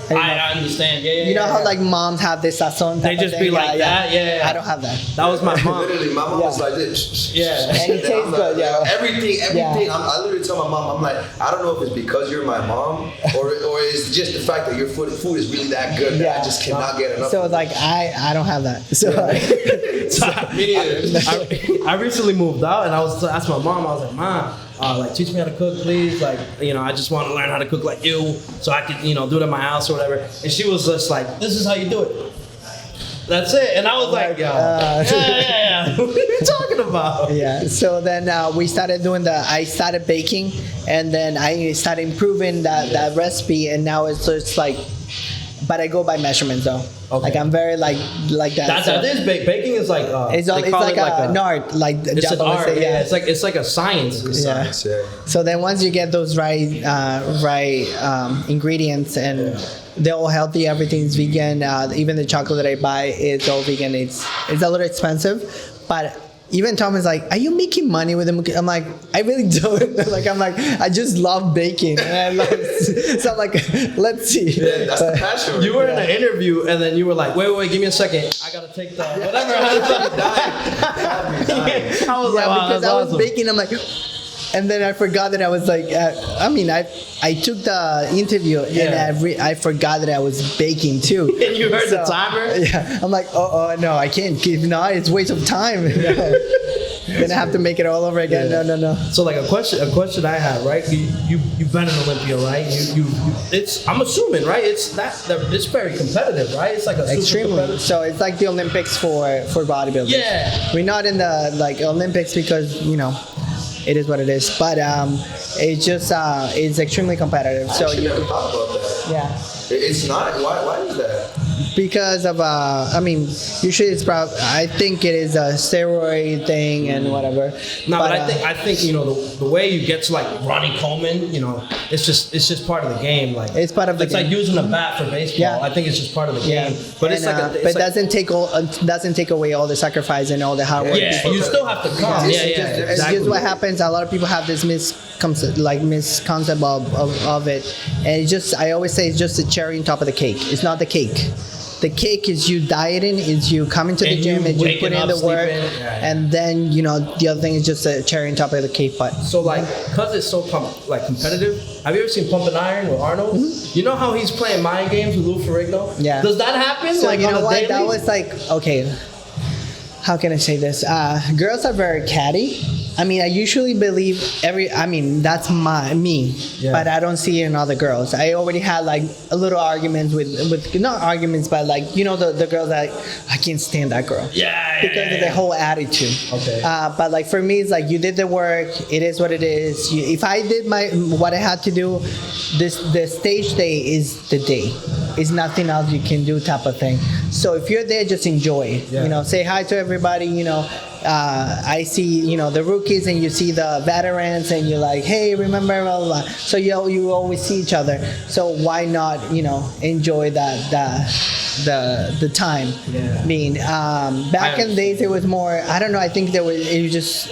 I understand. Yeah. You know how like moms have this sazon. They just be like that. Yeah. I don't have that. That was my mom. Literally, my mom was like this. Yeah. And it tastes good. Yeah. Everything. Yeah. I literally tell my mom, I'm like, I don't know if it's because you're my mom or it's just the fact that your food is really that good that I just cannot get enough. So like I don't have that. So Me neither. I recently moved out, and I was asked my mom. I was like, Mom, like teach me how to cook, please. Like, I just want to learn how to cook like you, so I could, do it in my house or whatever. And she was just like, this is how you do it. That's it. And I was like, yeah. What are you talking about? Yeah. So then we started I started baking, and then I started improving that recipe, and now it's just like, but I go by measurements though. Okay. Like I'm very like that. That is baking is like it's like an art, like it's an art. Yeah, it's like a science. Yeah. So then once you get those right ingredients and they're all healthy, everything's vegan. Even the chocolate that I buy is all vegan. It's a little expensive, but even Tom is like, "Are you making money with them?" I'm like, "I really don't." I just love baking, and so I'm like, "Let's see." Yeah, that's the passion. You were in an interview, and then you were like, "Wait, give me a second. I gotta take the whatever." I was like, "Wow, because that's I was awesome." baking. I'm like. And then I forgot that I was like, I took the interview and I forgot that I was baking too. And you heard the timer? Yeah. I'm like, oh no, I can't. If not, it's a waste of time. Then I have to make it all over again. Yeah. No. So like a question I have, right? You've been an Olympian, right? I'm assuming, right? It's very competitive, right? It's like extremely. So it's like the Olympics for bodybuilders. Yeah. We're not in the like Olympics because it is what it is, but it's just it's extremely competitive. So you never thought about that. Yeah. It's not. Why is that? Because of usually it's probably, I think it is a steroid thing and whatever. No, but I think the way you get to like Ronnie Coleman, it's just part of the game. Like it's part of the game. It's like using a bat for baseball. Yeah. I think it's just part of the game. But it doesn't take away all the sacrifice and all the hard work. Yeah, you still have to come. It's just what happens. A lot of people have this misconcept of it, and I always say it's just the cherry on top of the cake. It's not the cake. The cake is you dieting, is you coming to the gym and you put in the work, and then the other thing is just a cherry on top of the cake. But so because it's so competitive, have you ever seen Pump and Iron with Arnold? Mm-hmm. You know how he's playing mind games with Lou Ferrigno? Yeah. Does that happen? So you know what? That was like, okay, how can I say this? Girls are very catty. I usually believe that's me, but I don't see it in other girls. I already had like a little arguments with not arguments, but like the girls that I can't stand that girl. Because of the whole attitude. Okay. But like for me, it's like you did the work. It is what it is. If I did what I had to do, the stage day is the day. It's nothing else you can do, type of thing. So if you're there, just enjoy it. Yeah. Say hi to everybody. I see, the rookies and you see the veterans and you're like, hey, remember, blah, blah, blah. So you always see each other. So why not, enjoy the time? Yeah. Back in the days, it was more, I don't know, I think it was just...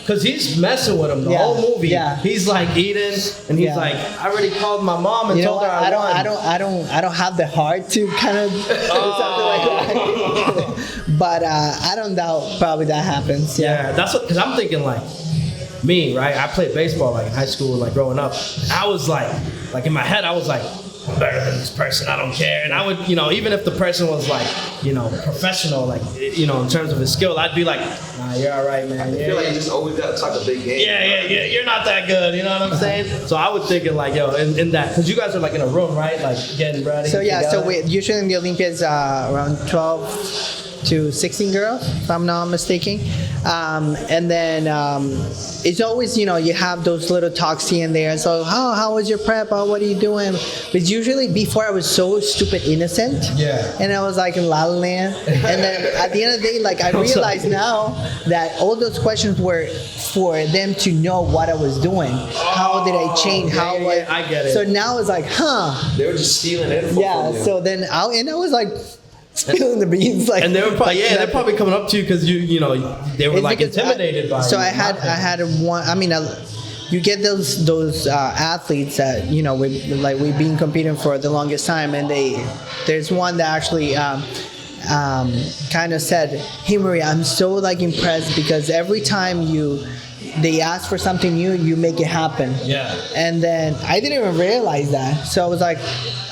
Because he's messing with him the whole movie. Yeah. He's like eating, and he's like, I already called my mom and told her I don't have the heart to kind of do something like that. But I don't doubt probably that happens. Yeah, that's because I'm thinking like me, right? I played baseball like in high school, like growing up. I was like in my head, I was like, I'm better than this person, I don't care. And I would, even if the person was like, professional, like, in terms of his skill, I'd be like, nah, you're all right, man. I feel like you just always got to talk a big game. Yeah, you're not that good, you know what I'm saying? So I would think it like, in that, because you guys are like in a room, right? Like getting ready. So yeah, so usually in the Olympiads, around 12 to 16 girls, if I'm not mistaken. And then it's always, you know, you have those little talks here and there. So, how was your prep? Oh, what are you doing? But usually before I was so stupid innocent. Yeah. And I was like in La La Land. And then at the end of the day, like I realized now that all those questions were for them to know what I was doing. How did I change? I get it. So now it's like, They were just stealing info from you. so then I was like spilling the beans, like, And they were probably, like, they're probably coming up to you because you know, they were it's like because intimidated by so you. I had one. I mean, you get those athletes that, you know, we've been competing for the longest time, and there's one that actually kind of said, "Hey Maria, I'm so like impressed because every time they ask for something new, you make it happen." Yeah. And then I didn't even realize that. So I was like,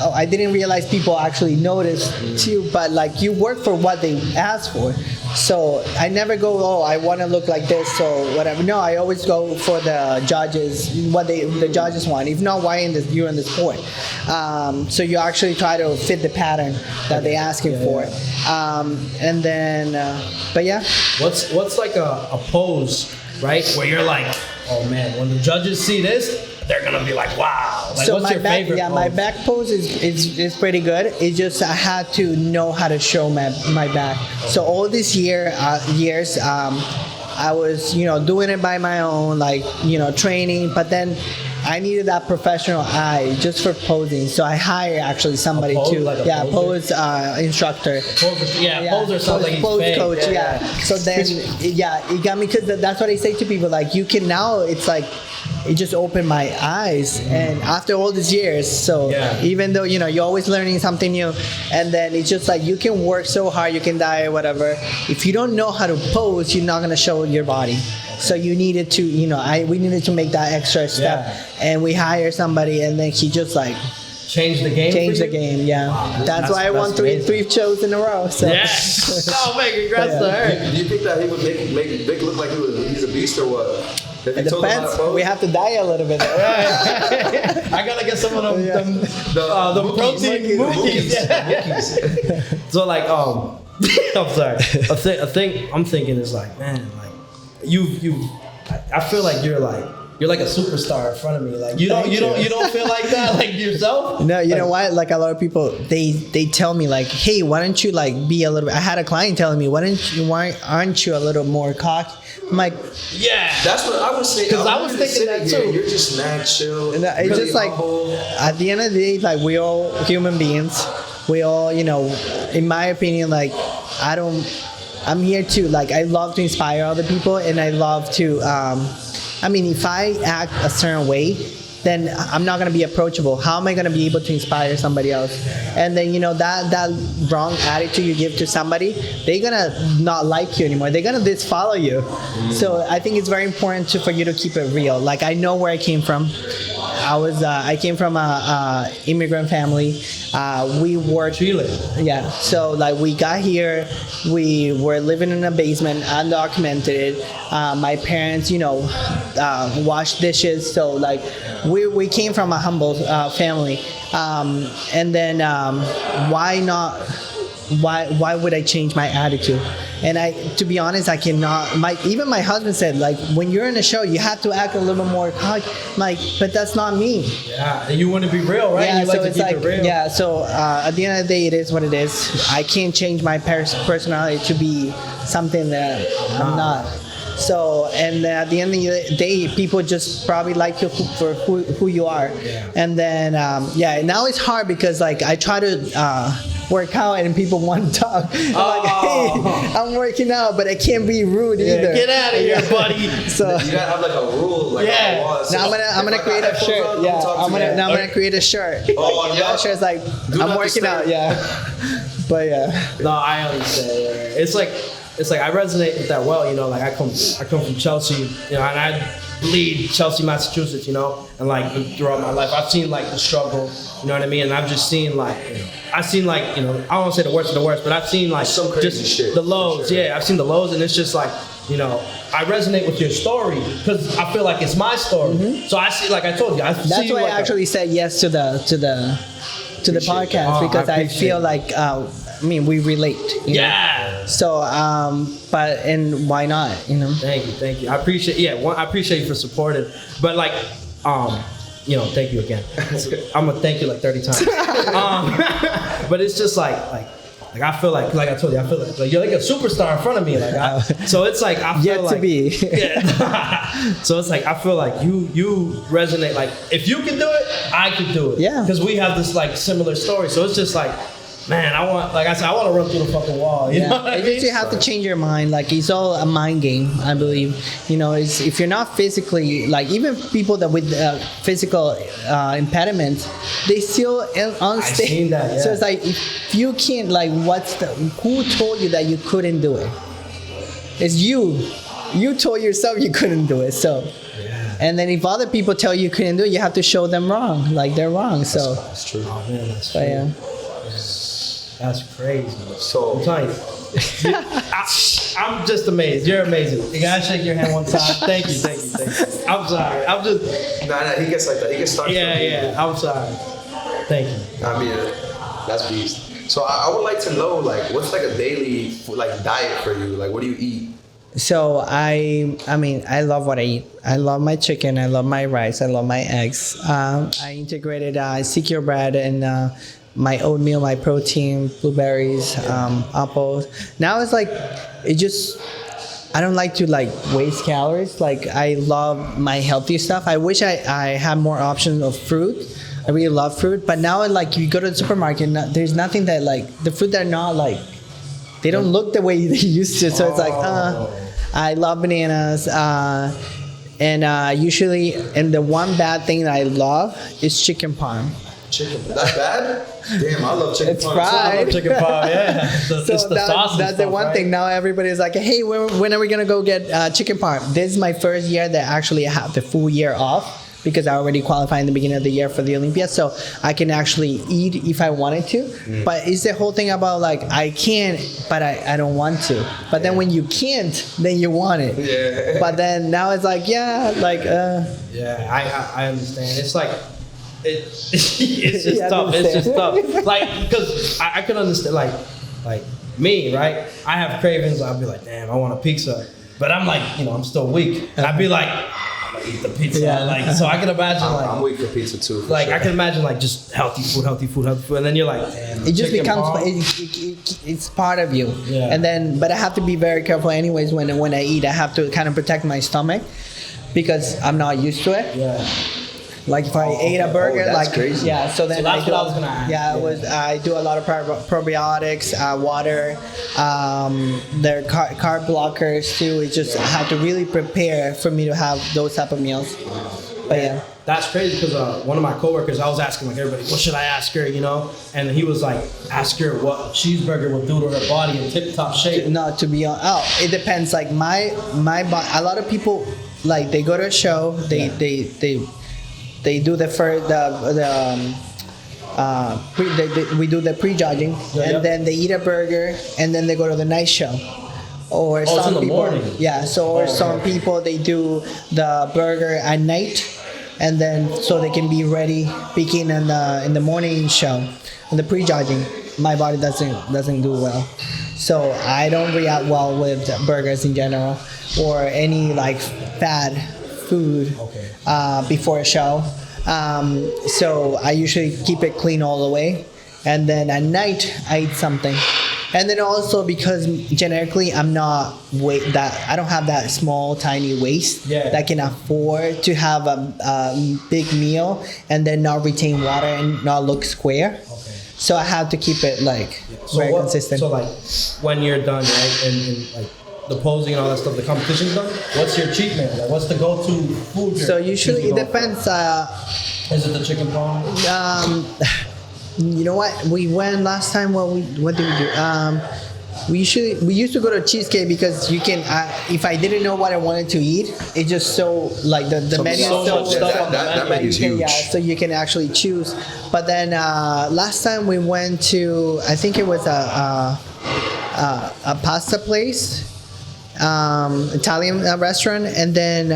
oh, I didn't realize people actually noticed too. But like, you work for what they ask for. So I never go, oh, I want to look like this or whatever. No, I always go for the judges, what the judges want. If not, why you're in the sport? So you actually try to fit the pattern that they're asking for. And then, but yeah. What's like a pose, right? Where you're like, oh man, when the judges see this, they're gonna be like, wow. Like, So what's my your back, favorite pose? my back pose is pretty good. It's just I had to know how to show my back. So all these years, I was, you know, doing it by my own, like, you know, training. But then I needed that professional eye just for posing. So I hired actually somebody pose instructor. Poser sounds like he's pose fake. coach. Yeah. So then, it got me, because that's what I say to people. Like, you can now. It's like, it just opened my eyes, and after all these years, so even though, you know, you're always learning something new, and then it's just like you can work so hard, you can die or whatever. If you don't know how to pose, you're not gonna show your body. So you needed to, you know, we needed to make that extra step, and we hired somebody, and then he just like changed the game. Yeah. That's why I won three shows in a row. So. Yeah. Oh man, congrats to her. Do you think that he would make Vic look like he's a beast or what? It depends. We have to die a little bit. I gotta get some of them the protein mookies. So like I'm sorry. A thing I'm thinking is like, man, like I feel like you're like a superstar in front of me. Like you don't feel like that, like yourself? No, you know what? Like a lot of people, they tell me like, hey, why don't you like be a little bit? I had a client telling me, why aren't you a little more cocky? I'm like, yeah. That's what I was saying. Because I was thinking that too. You're just mad chill. And it's just like, at the end of the day, like, we all human beings. We all, you know, in my opinion, like, I'm here to, like, I love to inspire other people, and I love to, I mean, if I act a certain way, then I'm not gonna be approachable. How am I gonna be able to inspire somebody else? And then, you know, that wrong attitude you give to somebody, they're gonna not like you anymore. They're gonna disfollow you. So I think it's very important for you to keep it real. Like, I know where I came from. I came from a immigrant family. We were Chile. Yeah. So like, we got here, we were living in a basement, undocumented. My parents, you know, washed dishes. So like, we came from a humble family. And then why would I change my attitude? And to be honest, I cannot. Even my husband said, like, when you're in a show, you have to act a little bit more cocky. Like, but that's not me. Yeah, and you want to be real, right? Yeah, you so like to it's keep like, it real. yeah. So at the end of the day, it is what it is. I can't change my personality to be something that I'm not. So, and at the end of the day, people just probably like you for who you are. Yeah. And then, now it's hard because, like, I try to work out and people want to talk. I'm like, hey, I'm working out, but I can't be rude either. Get out of here, buddy. So you gotta have like a rule, like Yeah. So now I'm gonna create a shirt. I'm gonna create a shirt. Oh, yeah. That shirt's like, I'm working out. Yeah. But yeah. No, I understand. It's like I resonate with that well, you know, like I come from Chelsea, you know, and I bleed Chelsea, Massachusetts, you know, and like throughout my life, I've seen like the struggle, you know what I mean? And I've just seen like, you know, I don't want to say the worst of the worst, but I've seen like some crazy just shit. The lows, Sure. yeah, I've seen the lows, and it's just like, you know, I resonate with your story because I feel like it's my story. Mm-hmm. So I see, like I told you, That's why I actually said yes to the podcast because I feel like, we relate. You know? So, and why not? You know. Thank you. I appreciate. Yeah, I appreciate you for supporting. But like, thank you again. I'm gonna thank you like 30 times. But it's just like I feel like I told you, I feel like you're like a superstar in front of me. So it's like I feel yet like to be. Yeah. So it's like I feel like you resonate. Like if you can do it, I can do it. Yeah. Because we have this like similar story. So it's just like, man, I want to run through the fucking wall. You know what I mean? You have to change your mind. Like it's all a mind game, I believe. You know, it's, if you're not physically, like even people that with physical impediments, they still unstable. I've seen that, yeah. So it's like if you can't, like, who told you that you couldn't do it? It's you. You told yourself you couldn't do it. So. Yeah. And then if other people tell you couldn't do it, you have to show them wrong. Like they're wrong. So. That's true. Oh man, that's true. Yeah. That's crazy. So I'm telling you, I'm just amazed. You're amazing. You gotta shake your hand one time. Thank you. I'm sorry. I'm just. Nah, he gets like that. He gets started. Yeah. I'm sorry. Thank you. I mean, that's beast. So I would like to know, like, what's like a daily like diet for you? Like, what do you eat? So I mean, I love what I eat. I love my chicken. I love my rice. I love my eggs. I integrated secure bread and my oatmeal, my protein, blueberries, apples. Now it's like, I don't like to like waste calories. Like I love my healthy stuff. I wish I had more options of fruit. I really love fruit, but now like you go to the supermarket, there's nothing that like the fruit that are not like, they don't look the way they used to. So it's like, I love bananas. And usually, and the one bad thing that I love is chicken parm. Chicken, that's bad? Damn, I love chicken parm. It's fried. I love chicken parm, yeah. It's the sauce. That's the one thing. Now everybody's like, hey, when are we going to go get chicken parm? This is my first year that actually I have the full year off because I already qualified in the beginning of the year for the Olympiad. So I can actually eat if I wanted to. But it's the whole thing about like, I can't, but I don't want to. But then when you can't, then you want it. Yeah. But then now it's like, yeah, like. Yeah, I understand. It's like, it's just tough. It's just tough. Like, because I can understand, like me, right? I have cravings. I'll be like, damn, I want a pizza. But I'm like, I'm still weak. And I'd be like, I'm gonna eat the pizza. Yeah. Like, so I can imagine I'm weak for pizza too. Like, sure. I can imagine like just healthy food. And then you're like, damn. It just becomes, it's part of you. Yeah. And then, but I have to be very careful anyways when I eat. I have to kind of protect my stomach because I'm not used to it. Yeah. Like if I ate a burger, that's like crazy. Yeah, so then that's what I was gonna ask. Yeah, I do a lot of probiotics, water, they're carb blockers too. It's just I have to really prepare for me to have those type of meals. But yeah. That's crazy because one of my coworkers, I was asking like everybody, what should I ask her, And he was like, ask her what a cheeseburger will do to her body in tip-top shape. No, to be honest, it depends. Like my body, a lot of people like they go to a show, they do we do the pre-judging, and then they eat a burger, and then they go to the night show. Or some people, morning. Yeah. So some people they do the burger at night, and then so they can be ready speaking in the morning show, in the pre-judging. My body doesn't do well, so I don't react well with burgers in general or any like fat food before a show. So I usually keep it clean all the way, and then at night I eat something. And then also because genetically I don't have that small tiny waist that can afford to have a big meal and then not retain water and not look square. So I have to keep it like very consistent. So like when you're done, right, and like the posing and all that stuff, the competition's done, what's your cheat meal? Like, what's the go-to food? So usually it depends. Is it the chicken parm? You know what? We went last time. What did we do? We used to go to cheesecake because you can. If I didn't know what I wanted to eat, it's just so like the menu is so that menu is huge. Yeah, so you can actually choose. But then last time we went to, I think it was a pasta place. Italian restaurant, and then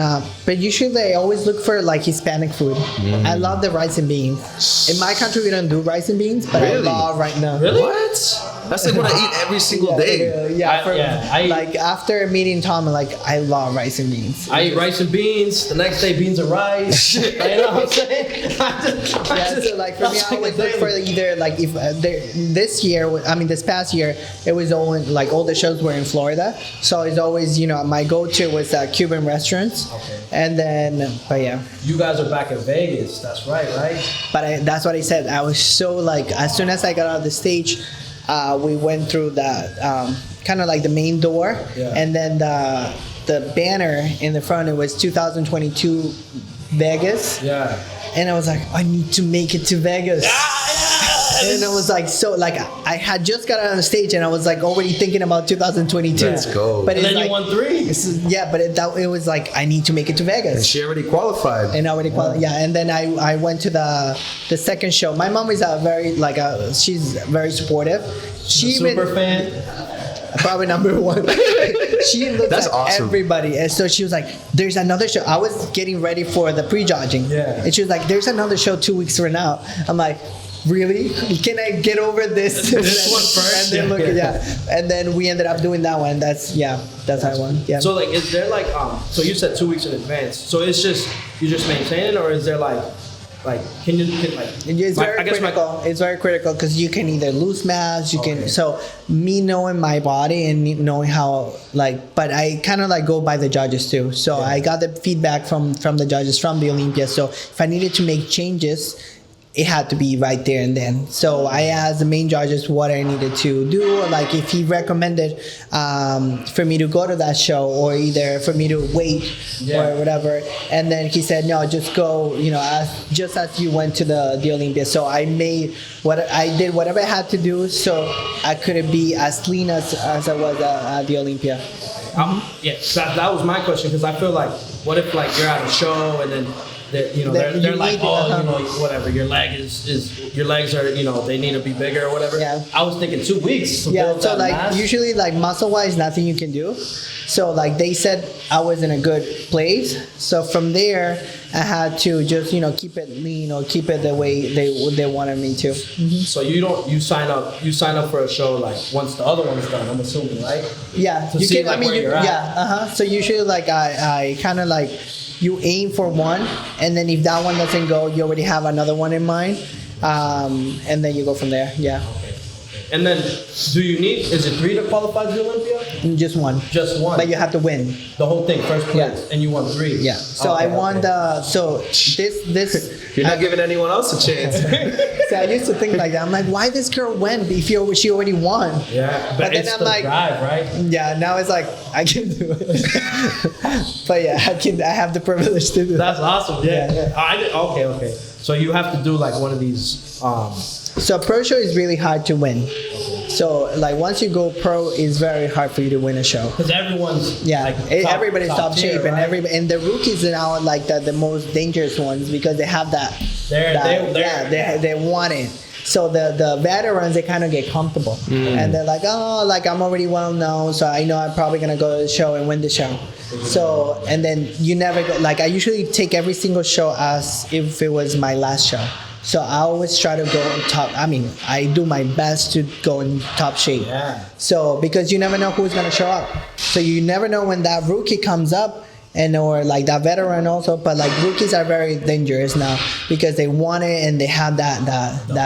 but usually I always look for like Hispanic food. I love the rice and beans. In my country we don't do rice and beans, but Really? I love right now. Really? What? That's like what I eat every single day. I eat, like after meeting Tom, like I love rice and beans. I eat rice and beans. The next day, beans and rice. You know what I'm saying? So like for me, I always look for either like if this past year, it was only like all the shows were in Florida, so it's always my go-to was Cuban restaurants, and then You guys are back in Vegas. That's right? But that's what I said. I was so like as soon as I got out of the stage, we went through that kind of like the main door, and then the banner in the front, it was 2022 Vegas. Yeah. And I was like, I need to make it to Vegas. And it was like, so like I had just got on the stage and I was like already thinking about 2022. Let's go. But And then like, you won 3. But it was like, I need to make it to Vegas. And she already qualified. And I already qualified. Yeah. And then I went to the second show. My mom is she's very supportive. She Super fan. Probably number 1. She looks That's at awesome. everybody, and so she was like, "There's another show." I was getting ready for the pre-judging, and she was like, "There's another show 2 weeks from now." I'm like, "Really? Can I get over this?" This one first? And then and then we ended up doing that one. That's how I won. Yeah. So like, is there like so you said 2 weeks in advance. So it's just you just maintain it, or is there like can it's very critical. It's very critical because you can either lose mass, you can. So me knowing my body and knowing how but I kind of like go by the judges too. So I got the feedback from the judges from the Olympia. So if I needed to make changes, it had to be right there and then. So I asked the main judges what I needed to do, like if he recommended for me to go to that show or either for me to wait or whatever. And then he said, no, just go, just as you went to the Olympia. So I did whatever I had to do so I couldn't be as lean as I was at the Olympia. That was my question, because I feel like, what if like you're at a show and then they're like, whatever, your legs are, they need to be bigger or whatever. Yeah. I was thinking 2 weeks. So like mass. Usually like muscle wise, nothing you can do. So like they said I was in a good place. So from there I had to just, keep it lean or keep it the way they wanted me to. Mm-hmm. So you sign up for a show like once the other one's done, I'm assuming, right? Yeah. To see where you're at. So usually like I kind of like, you aim for one, and then if that one doesn't go, you already have another one in mind, and then you go from there. Yeah. And then, is it 3 to qualify to the Olympia? Just one. Just one. But you have to win. The whole thing, first place, and you won 3. Yeah. So I won this. You're not giving anyone else a chance. So I used to think like that. I'm like, why this girl win if she already won? Yeah. But then I'm like, drive, right? Yeah. Now it's like I can do it. But yeah, I have the privilege to do. That's awesome. Yeah. Okay. So you have to do like one of these. So pro show is really hard to win. So like once you go pro, it's very hard for you to win a show. Because everyone's everybody's top shape, tier, right? and the rookies are now like the most dangerous ones because they have that. They want it. So the veterans, they kind of get comfortable, and they're like, oh, like I'm already well known, so I know I'm probably gonna go to the show and win the show. So and then you never go. Like I usually take every single show as if it was my last show. So I always try to go on top. I mean, I do my best to go in top shape. Yeah. So because you never know who's gonna show up. So you never know when that rookie comes up, or like that veteran also. But like rookies are very dangerous now because they want it and they have that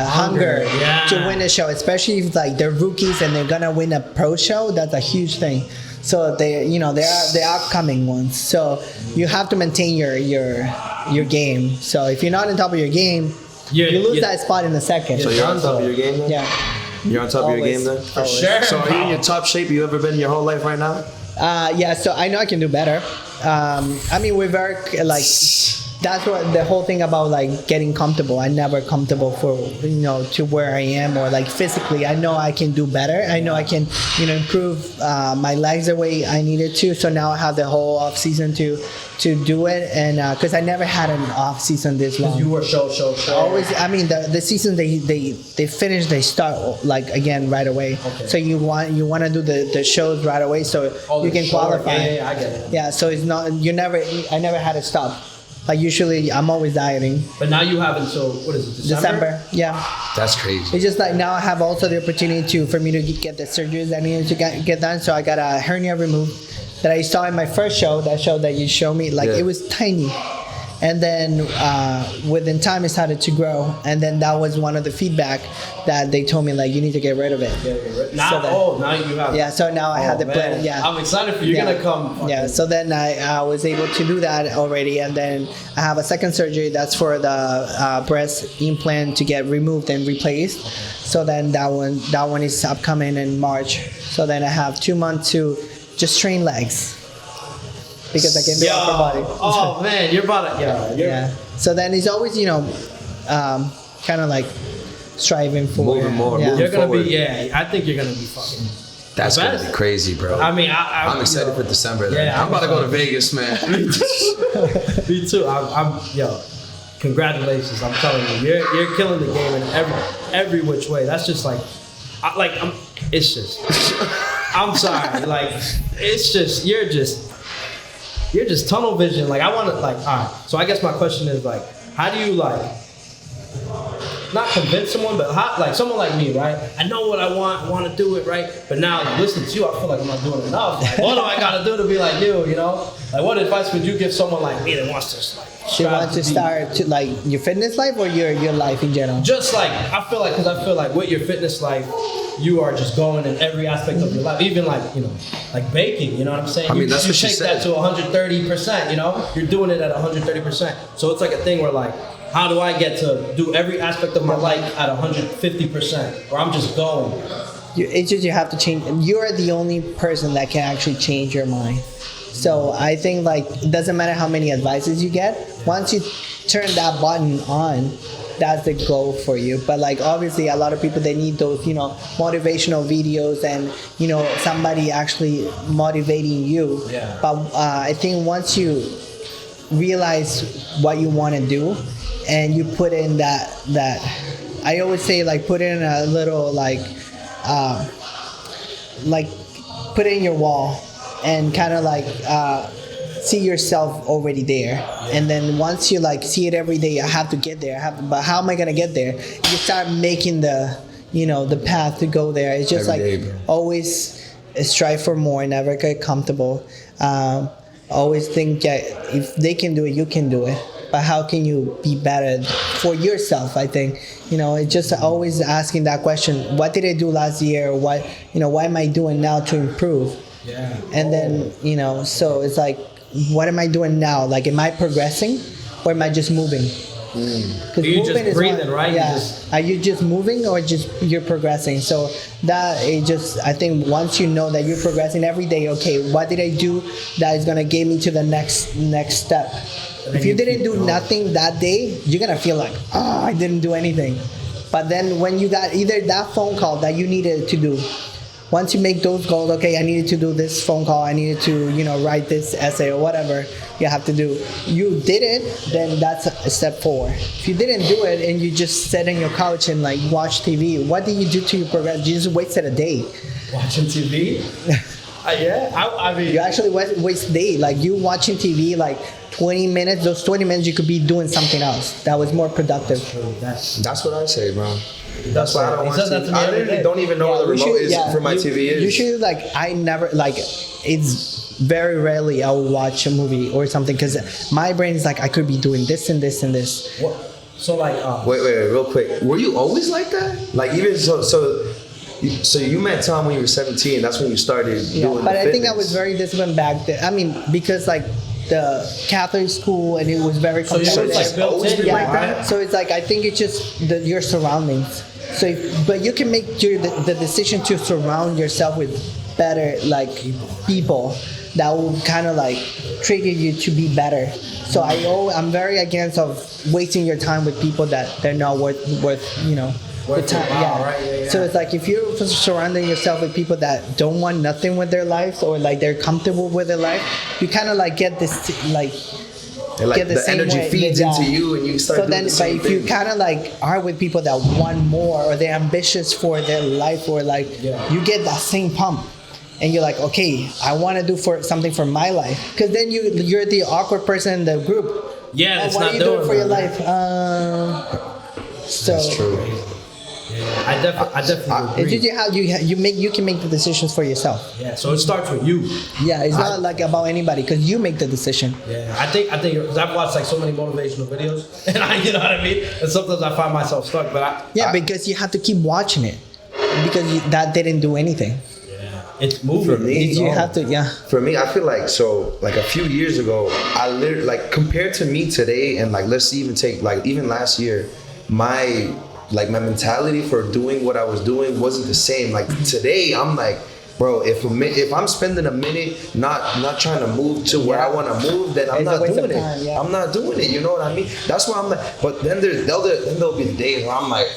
hunger to win a show. Especially if like they're rookies and they're gonna win a pro show. That's a huge thing. So they are the upcoming ones. So you have to maintain your game. So if you're not on top of your game, you lose that spot in a second. So you're on top of your game then? Yeah. You're on top of your game then? For sure. So are you in your top shape you ever been in your whole life right now? Yeah, so I know I can do better. I mean, we're very, like, that's what the whole thing about, like, getting comfortable. I'm never comfortable for, to where I am or, like, physically. I know I can do better. I know I can, improve my legs the way I needed to. So now I have the whole off season to do it, and because I never had an off season this long. You were show. Always. I mean, the season they finish, they start like again right away. Okay. So you want to do the shows right away, so you can qualify. Yeah, I get it. Yeah, so it's not I never had to stop. Like usually I'm always dieting. But now you have until, what is it, December? Yeah. That's crazy. It's just like now I have also the opportunity for me to get the surgeries I needed to get done. So I got a hernia removed that I saw in my first show, that show that you showed me. Like it was tiny. And then within time it started to grow, and then that was one of the feedback that they told me, like, you need to get rid of it. Now, now you have. Yeah, so now I have the plan. Yeah, I'm excited for you. You're gonna come. Yeah, so then I was able to do that already, and then I have a second surgery that's for the breast implant to get removed and replaced. So then that one is upcoming in March. So then I have 2 months to just train legs. Because I can do upper body. Oh man, you're about to, yeah. So then it's always, kind of like striving for moving more. Yeah. Moving You're gonna forward. be, I'm think you're gonna be fucking. That's gonna be crazy, bro. I mean, I'm excited for December. Then. Yeah, I'm about to go to Vegas, man. Me too. I'm congratulations. I'm telling you, you're killing the game in every which way. That's just like, it's just. I'm sorry, like, it's just you're just tunnel vision. Like, I want to, like, all right. So I guess my question is, like, how do you, like, not convince someone, but how, like, someone like me, right? I know what I want to do it, right? But now, like, listening to you, I feel like I'm not doing enough. Like, what do I got to do to be like you, you know? Like, what advice would you give someone like me that wants to, like, She wants to start to, like, your fitness life or your life in general? Just like, I feel like with your fitness life, you are just going in every aspect of your life, even like, like baking, you know what I'm saying? I mean, that's you what she take said. that to 130%, you know? You're doing it at 130%. So it's like a thing where, like, how do I get to do every aspect of my life at 150%? Where I'm just going. It's just you have to change. You're the only person that can actually change your mind. So I think, like, it doesn't matter how many advices you get. Once you turn that button on, that's the goal for you. But, like, obviously a lot of people, they need those, motivational videos and, somebody actually motivating you. Yeah. But I think once you realize what you want to do and you put in that I always say, like, put in a little, put it in your wall and kind of like see yourself already there. And then once you, like, see it every day, I have to get there. But how am I gonna get there? You start making the path to go there. It's just Every like day, bro. always strive for more, never get comfortable. Always think that if they can do it, you can do it. But how can you be better for yourself? I think, it's just always asking that question: what did I do last year? What am I doing now to improve? Yeah. And then, so it's like, what am I doing now? Like, am I progressing or am I just moving? Are you just breathing, right? Yeah. Are you just moving or just you're progressing? So that I think once you know that you're progressing every day, okay, what did I do that is gonna get me to the next step? If you didn't do nothing that day, you're gonna feel like, I didn't do anything. But then when you got either that phone call that you needed to do, once you make those goals, okay, I needed to do this phone call, I needed to, write this essay or whatever you have to do. You did it, then that's a step forward. If you didn't do it and you just sat on your couch and, like, watch TV, what did you do to your progress? You just wasted a day. Watching TV? I mean, You actually waste a day. Like, you watching TV, like, 20 minutes, those 20 minutes you could be doing something else that was more productive. That's what I say, bro. That's why I don't watch TV. I every literally day. don't even know where the remote is for my TV is. Usually, like, I never, like, it's very rarely I will watch a movie or something because my brain is like, I could be doing this and this and this. What? So, like, Wait, real quick. Were you always like that? Like, even so you met Tom when you were 17. That's when you started doing But the I think I fitness. was very disciplined back then. I mean, because, like, the Catholic school and it was very so you competitive. was like built in, Yeah. like that? So it's like, I think it's just your surroundings. So, but you can make the decision to surround yourself with better, like, people that will kind of, like, trigger you to be better. So I'm very against of wasting your time with people that they're not worth the time. Right, So it's like, if you're surrounding yourself with people that don't want nothing with their lives or, like, they're comfortable with their life, you kind of, like, get this, like, And, like, get the the same energy way. feeds Yeah. into you and you start So doing then, the but same if you thing. kind of, like, are with people that want more or they're ambitious for their life or, like, you get that same pump. And you're like, okay, I want to do something for my life. Because then you're the awkward person in the group Yeah, it's what not are you doing for your that. life? So That's true. I definitely agree. it's just how you can make the decisions for yourself. Yeah, so it starts with you. Yeah, it's not like about anybody because you make the decision. Yeah, I think because I've watched like so many motivational videos, and you know what I mean. And sometimes I find myself stuck, but because you have to keep watching it because that didn't do anything. It's moving. For me, You have to, For me, I feel like a few years ago, I literally like compared to me today, and like let's even take like even last year, my mentality for doing what I was doing wasn't the same. Like today, I'm like, bro, if I'm spending a minute not trying to move to where I want to move, then I'm not doing it. Yeah. I'm not doing it. You know what I mean? That's why I'm like. But then there'll be days where I'm like,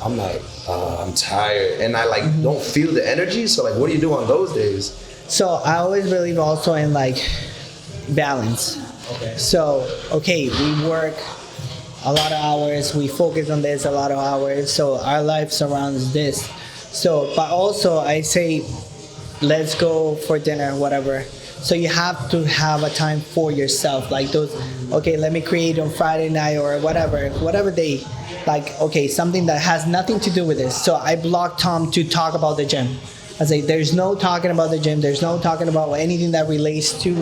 I'm tired, and I like don't feel the energy. So like, what do you do on those days? So I always believe also in like balance. Okay. So we work a lot of hours, we focus on this a lot of hours, so our life surrounds this. So, but also I say, let's go for dinner, whatever. So you have to have a time for yourself, like those. Okay, let me create on Friday night or whatever day. Like, okay, something that has nothing to do with this. So I blocked Tom to talk about the gym. I say, there's no talking about the gym. There's no talking about anything that relates to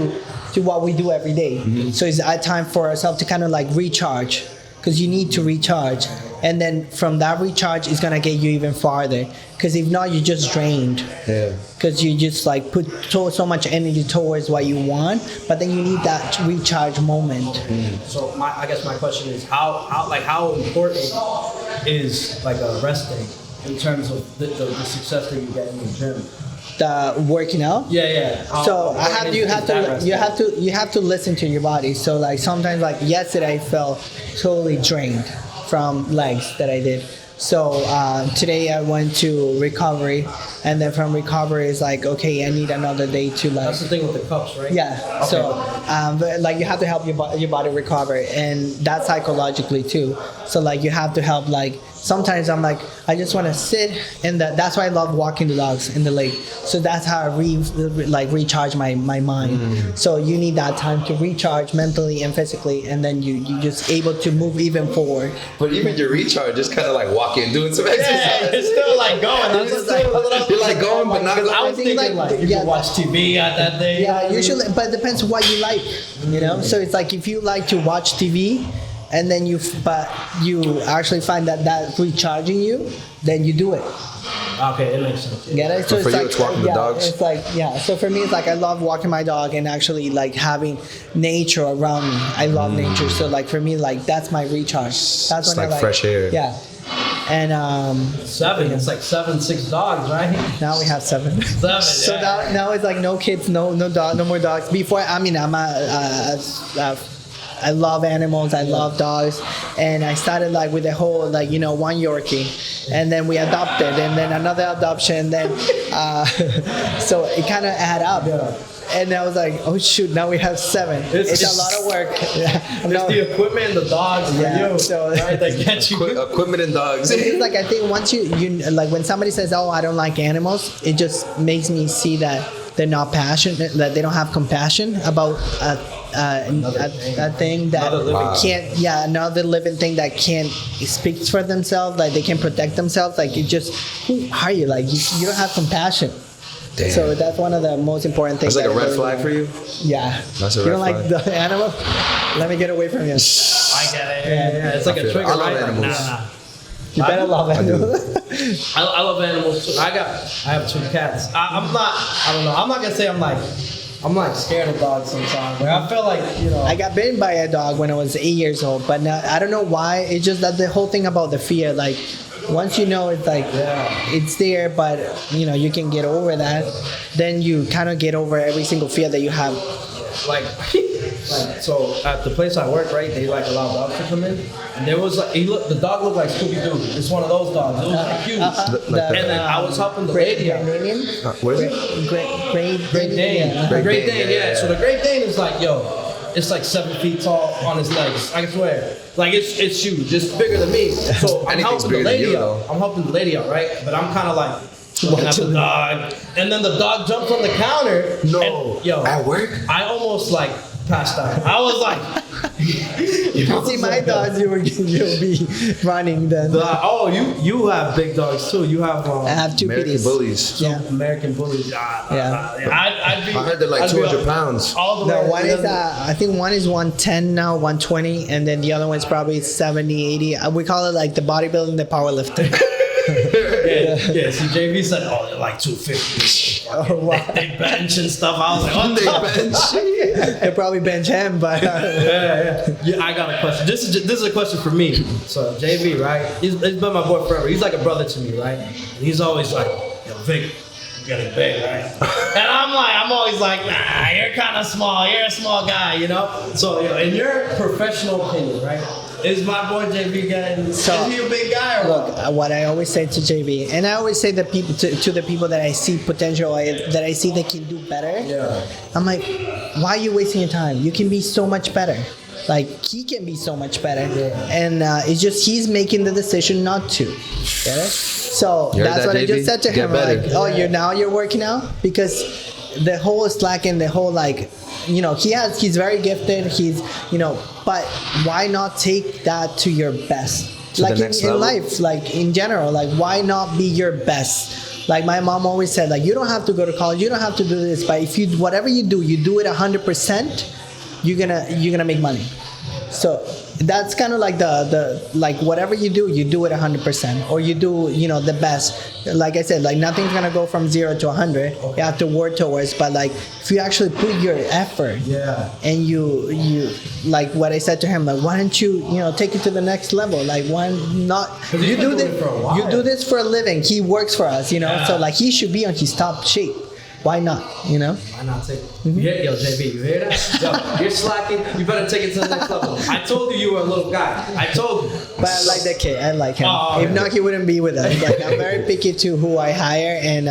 what we do every day. Mm-hmm. So it's a time for ourselves to kind of like recharge, because you need to recharge. And then from that recharge, it's going to get you even farther. Because if not, you're just drained. Yeah. Because you just like put so much energy towards what you want, but then you need that recharge moment. So I guess my question is how important is like a rest day in terms of the success that you get in the gym? The working out. Yeah. So you have to listen to your body. So like sometimes like yesterday I felt totally drained from legs that I did. So today I went to recovery, and then from recovery it's like, okay, I need another day to like. That's the thing with the cups, right? Yeah. Okay. So but like you have to help your body recover, and that's psychologically too. So like you have to help like. Sometimes I'm like, I just want to sit in that's why I love walking the dogs in the lake. So that's how I recharge my mind. So you need that time to recharge mentally and physically, and then you just able to move even forward. But even your recharge is kind of like walking, doing some exercise. Yeah, it's still like going. You're like going, but not going. I was thinking like you can watch TV at that day. Yeah, usually, but it depends what you like, you know. So it's like if you like to watch TV, and then you actually find that recharging you, then you do it. Okay, it makes sense. Get it? So for you, it's walking the dogs? It's like, so for me, it's like I love walking my dog and actually like having nature around me. I love nature. So like for me, like that's my recharge. That's It's when like fresh air. Yeah. And 7. It's like 6 dogs, right? now we have 7. 7. So now it's like no kids, no dog, no more dogs. Before, I mean, I love animals, I love dogs, and I started like with the whole like one Yorkie, and then we adopted, and then another adoption, then so it kind of add up. Yeah. And I was like, oh shoot, now we have 7. It's a lot of work. It's the equipment and the dogs for you, so right? That get you. Equipment and dogs. It's like I think once you like when somebody says, oh, I don't like animals, it just makes me see that they're not passionate, that they don't have compassion about a thing that can't, another living thing that can't speak for themselves, like they can protect themselves. Like you just, who are you? Like you don't have compassion. Damn. So that's one of the most important things. That's like a red flag for you? Yeah. That's a you red don't flag. like the animal? Let me get away from you. I get it. Yeah. It's like a trigger, I love right? animals. Nah. You better love animals. I love animals too. I have 2 cats. I'm not gonna say I'm like scared of dogs sometimes. Like I feel like I got bitten by a dog when I was 8 years old, but now, I don't know why. It's just that the whole thing about the fear, like once you know it's like it's there, but you can get over that. Then you kind of get over every single fear that you have. Like so at the place I work, right? They like allow dogs to come in, and there was like the dog looked like Scooby-Doo. It's one of those dogs. It was like huge. And then I was helping the lady out. What is it? Great Dane. Great Great Dane, Dane, yeah. So the Great Dane is like, it's like 7 feet tall on his legs. I swear. Like it's huge. It's bigger than me. So I'm helping the lady out. right? But I'm kind of like looking at the dog, and then the dog jumps on the counter. No. And, at work? I almost like passed out. I was like, If you see my dogs, you'll be running then. You have big dogs too. You have I have two American pitties. bullies. Yeah. American bullies. I heard they're like 200 pounds. All the No, way one is together. I think one is 110 now, 120, and then the other one's probably 70, 80. We call it like the bodybuilding, the powerlifter. Yeah. See, JV said, they're like 250. Oh wow. They bench and stuff. I was like, what the bench. They probably bench him, but Yeah, I got a question. This is a question for me. So JV, right? He's been my boy forever. He's like a brother to me, right? And he's always like, yo, Vic, you getting big, right? And I'm always like, nah, you're kind of small. You're a small guy, you know? So, in your professional opinion, right? Is my boy JV getting? Is he a big guy or look, what? what I always say to JV, and I always say that people to the people that I see potential, that I see they can do better. Yeah. I'm like, why are you wasting your time? You can be so much better. Like he can be so much better, and it's just he's making the decision not to. Get it? So that's what I just said to him. Like, you're working out because the whole slacking, the whole like, he's very gifted. He's but why not take that to your best? To like the next in level. life, like in general, like why not be your best? Like my mom always said, like you don't have to go to college, you don't have to do this, but if whatever you do it 100%. You're gonna make money. So that's kind of like the like whatever you do it 100%, or you do the best. Like I said, like nothing's gonna go from 0 to 100. You have to work towards, but like if you actually put your effort, and you like what I said to him, like why don't you take it to the next level? Like why not? You do this. You do this for a living. He works for us, so like he should be on his top shape. Why not? Why not take it? Yo, JB, you hear that? Yo, you're slacking. You better take it to the next level. I told you were a little guy. I told you. But I like that kid. I like him. If okay. not, he wouldn't be with us. Like I'm very picky to who I hire, and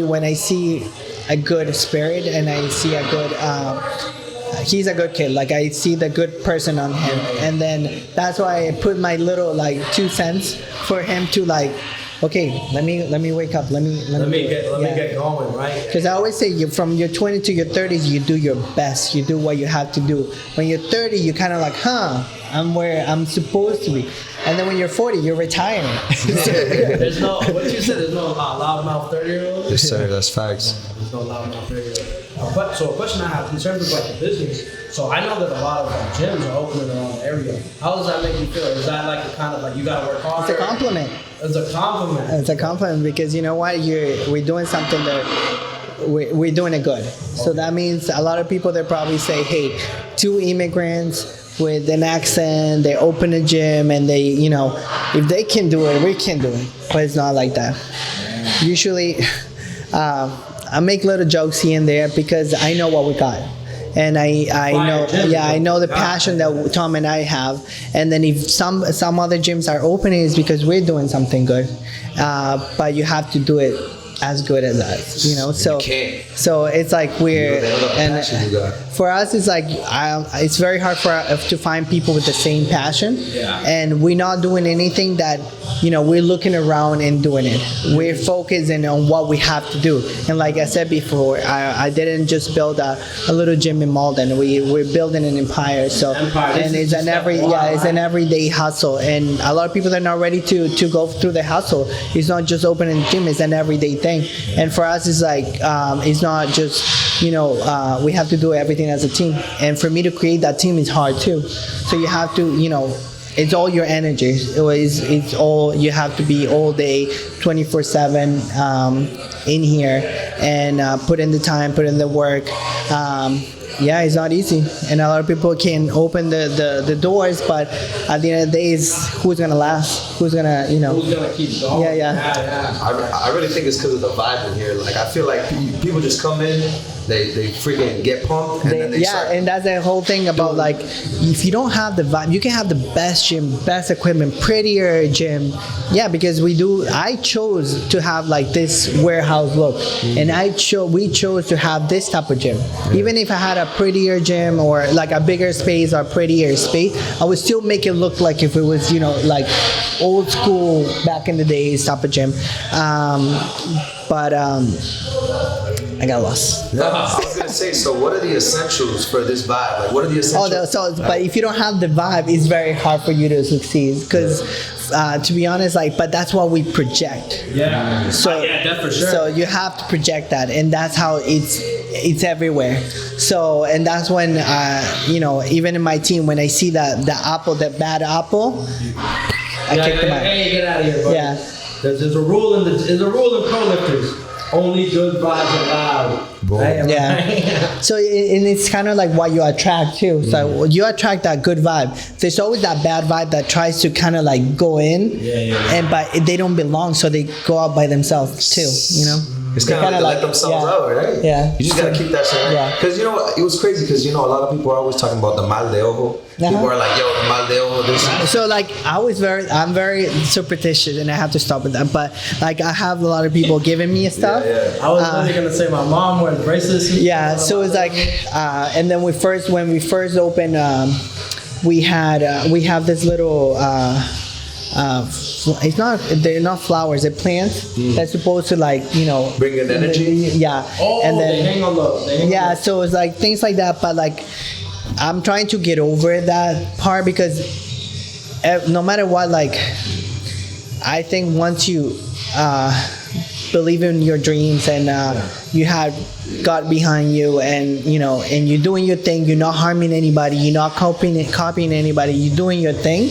when I see a good spirit and I see a good. He's a good kid. Like I see the good person on him, and then that's why I put my little like 2 cents for him to like. Okay, let me wake up. Let me get going, right? Because I always say, from your 20 to your 30s, you do your best. You do what you have to do. When you're 30, you kind of like, I'm where I'm supposed to be. And then when you're 40, you're retiring. There's no, what you said, there's no loudmouth 30-year-old? Yes, sir, that's facts. There's no loudmouth 30-year-old. But so a question I have in terms of like the business. So I know that a lot of gyms are open in their own area. How does that make you feel? Is that like a kind of like you gotta work harder? It's a compliment. It's a compliment. It's a compliment because you know what? We're doing something that we're doing it good. So that means a lot of people that probably say, hey, 2 immigrants with an accent, they open a gym and they, if they can do it, we can do it. But it's not like that. Usually, I make little jokes here and there because I know what we got. And I know the passion that Tom and I have. And then if some other gyms are opening, it's because we're doing something good. But you have to do it as good as us, So it's like for us, it's like it's very hard to find people with the same passion. Yeah. And we're not doing anything that we're looking around and doing it. We're focusing on what we have to do. And like I said before, I didn't just build a little gym in Malden. We're building an empire. So and it's an everyday hustle. And a lot of people are not ready to go through the hustle. It's not just opening a gym; it's an everyday thing. And for us, it's like it's not just we have to do everything as a team. And for me to create that team is hard too. So you have to it's all your energy. It's all you have to be all day, 24/7 in here and put in the time, put in the work. It's not easy, and a lot of people can open the doors, but at the end of the day, is who's gonna last? Who's gonna Who's gonna keep going? Yeah. I really think it's because of the vibe in here. Like I feel like people just come in, they freaking get pumped, and then they start. And that's the whole thing about like, if you don't have the vibe, you can have the best gym, best equipment, prettier gym. Yeah, because I chose to have like this warehouse look, and we chose to have this type of gym. Even if I had a prettier gym or like a bigger space or prettier space, I would still make it look like if it was like old school back in the days type of gym. I got lost. Yeah, I was gonna say. So, what are the essentials for this vibe? Like, what are the essentials? But if you don't have the vibe, it's very hard for you to succeed. Because, to be honest, but that's what we project. Yeah. So that's for sure. So you have to project that, and that's how it's everywhere. So, and that's when even in my team, when I see the bad apple, I kick them out. Hey, get out of here, buddy. Yeah. There's a rule in Prolifters. Only good vibes are loud. Right? Yeah. So and it's kind of like what you attract too. So you attract that good vibe. There's always that bad vibe that tries to kind of like go in, but they don't belong, so they go out by themselves too. It's kind of like let themselves out, right? Yeah. You just gotta keep that shit. Yeah. Because it was crazy. Because a lot of people are always talking about the mal de ojo. People are like, yo, the mal de ojo. This. So I'm very superstitious, and I have to stop with that. But like, I have a lot of people giving me stuff. Yeah. I was really gonna say my mom wears bracelets. Yeah. So it's like, and then when we first opened, we have this little. They're not flowers, they're plants that's supposed to bring in energy. Yeah. Oh, and then, they hang on the. So it's like things like that, but like I'm trying to get over that part because no matter what, like I think once you believe in your dreams and you have God behind you, and and you're doing your thing, you're not harming anybody, you're not copying anybody, you're doing your thing,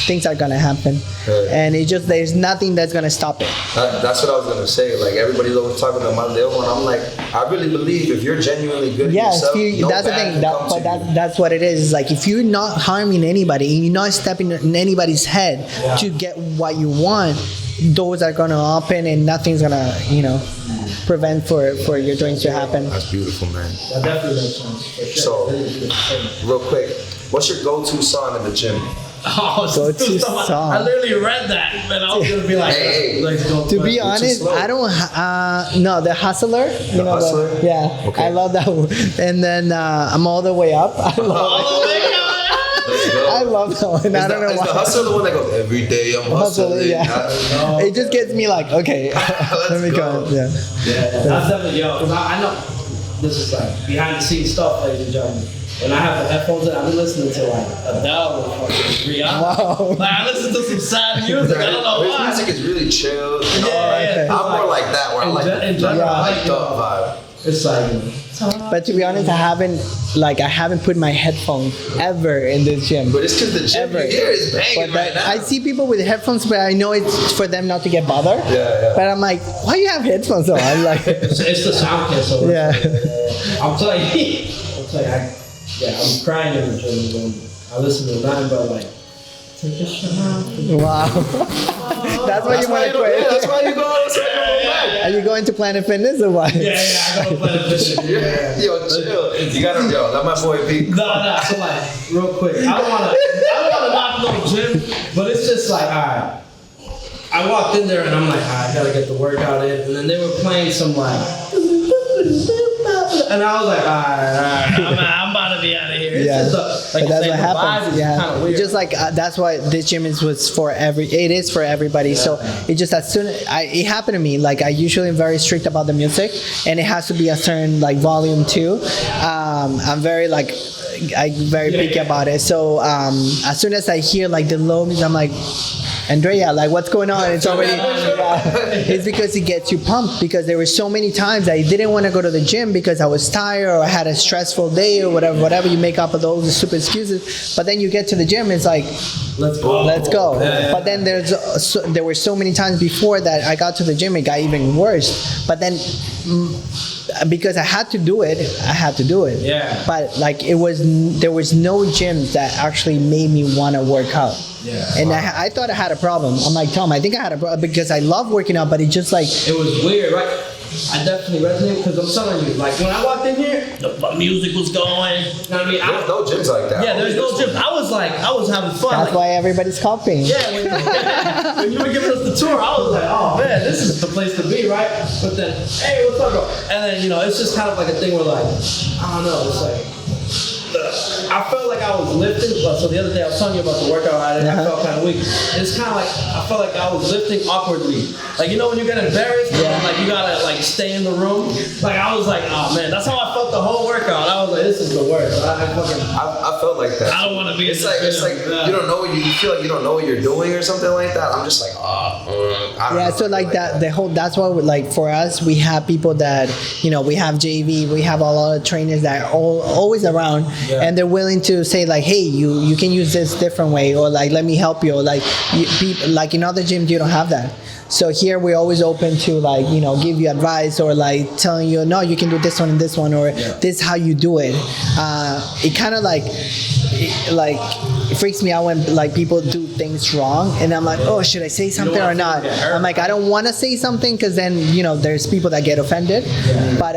things are gonna happen. And there's nothing that's gonna stop it. That's what I was gonna say. Like, everybody's always talking about mal de ojo, and I'm like, I really believe if you're genuinely good at yourself, that's the thing. That's what it is. It's like, if you're not harming anybody and you're not stepping in anybody's head to get what you want, doors are gonna open and nothing's gonna prevent for your dreams to happen. That's beautiful, man. That definitely makes sense. For sure. So, real quick, what's your go-to song in the gym? Oh, go-to song. I literally read that, and I was gonna be like, let's go. To be honest, I don't. No, the Hustler. The Hustler. Okay. I love that one. And then I'm all the way up. I love that one. I don't know why. Is the Hustler the one that goes, every day I'm hustling? Yeah. It just gets me like, okay, let me go. Yeah. That's definitely because I know this is like behind the scenes stuff, ladies and gentlemen. When I have the headphones in, I've been listening to like Adele and Rihanna. Wow. Like, I listen to some sad music. I don't know why. His music is really chill. Yeah. I'm more like that, where I like the vibe. It's like. But to be honest, I haven't put my headphones ever in this gym. But it's because the gym here is banging right now. I see people with headphones, but I know it's for them not to get bothered. Yeah. But I'm like, why you have headphones on? I'm like, it's the sound cancel. Yeah. I'm telling you, I'm crying in the gym when I listen to nothing but like, take a shot. Wow. That's why you want to quit. Yeah, that's why you go. Are you going to Planet Fitness or what? Yeah, I go to Planet Fitness. Yeah. Yo, chill. You gotta let my boy be. No. So like, real quick, I don't wanna knock no gym, but it's just like, alright. I walked in there and I'm like, I gotta get the workout in, and then they were playing some like, and I was like, alright, I'm about to be out of here. It's just but that's what happens. Kind of weird. It's just like that's why this gym was for it is for everybody. Yeah. So it just as soon it happened to me. Like, I usually am very strict about the music, and it has to be a certain like volume too. I'm very picky about it. So as soon as I hear like the low music, I'm like, Andrea, like, what's going on? It's already. It's because it gets you pumped, because there were so many times I didn't want to go to the gym because I was tired or I had a stressful day or whatever you make up of those stupid excuses. But then you get to the gym, it's like, let's go. Yeah. But then there were so many times before that I got to the gym, it got even worse. But then because I had to do it. Yeah. But like there was no gyms that actually made me want to work out. Yeah. And I thought I had a problem. I'm like, Tom, I think I had a problem because I love working out, but it just like... It was weird, right? I definitely resonate because I'm telling you, like when I walked in here, the music was going. You know what I mean? There's no gyms like that. Yeah, there's no gyms. I was having fun. That's why everybody's copying. Yeah, when you were giving us the tour, I was like, oh man, this is the place to be, right? But then, hey, what's up, bro? And then, it's just kind of like a thing where like, I don't know, it's like, I felt like I was lifting. So the other day I was telling you about the workout I felt kind of weak. It's kind of like I felt like I was lifting awkwardly. Like you know when you get embarrassed, and, like you gotta like stay in the room. Like I was like, oh man, that's how I felt the whole workout. I was like, this is the worst. I felt like that. I don't want to be. It's like you don't know what you feel like you don't know what you're doing or something like that. I'm just like, so like that the whole that's why like for us we have people that we have JV, we have a lot of trainers that are always around, and they're willing to say like, hey, you can use this different way, or like let me help you, or like like in other gyms you don't have that. So here we're always open to like give you advice, or like telling you no, you can do this one and this one, or this is how you do it. It kind of like it freaks me out when like people do things wrong, and I'm like, oh, should I say something or not? I'm like, I don't want to say something because then there's people that get offended, but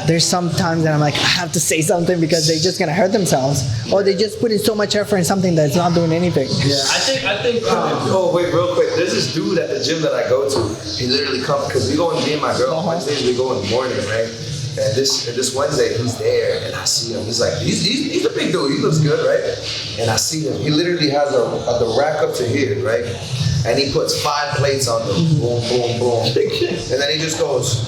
there's sometimes that I'm like, I have to say something because they're just gonna hurt themselves, or they just put in so much effort in something that's not doing anything. I think. Oh wait, real quick. There's this dude at the gym that I go to. He literally comes because we go and me and my girl on Wednesdays. We go in the morning, right? And this Wednesday, he's there, and I see him. He's like, he's a big dude. He looks good, right? And I see him. He literally has the rack up to here, right? And he puts 5 plates on them. Boom, boom, boom. And then he just goes,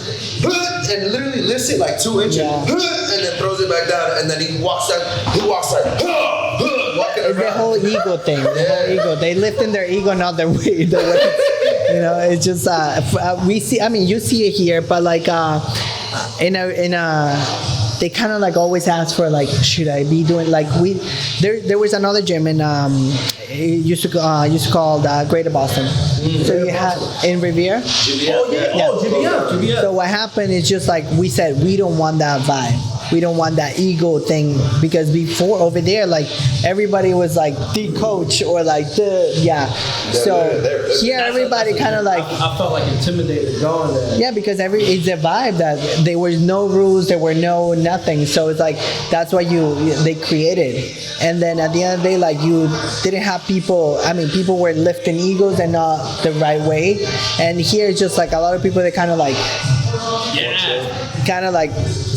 and literally lifts it like 2 inches, and then throws it back down. And then he walks like, walking it's around. the whole ego thing. The whole ego. They lift in their ego, not their weight. It's just we see. I mean, you see it here, but like they kind of like always ask for like, should I be doing like there was another gym in it used to called Greater Boston. So you had in Revere. GBM. So what happened is just like we said, we don't want that vibe. We don't want that ego thing, because before over there, like everybody was like the coach or like the So here everybody kind of like I felt like intimidated going there. Yeah, because it's a vibe that there was no rules, there were no nothing. So it's like that's why they created. And then at the end of the day, like you didn't have people. I mean, people were lifting egos and not the right way. And here it's just like a lot of people that kind of like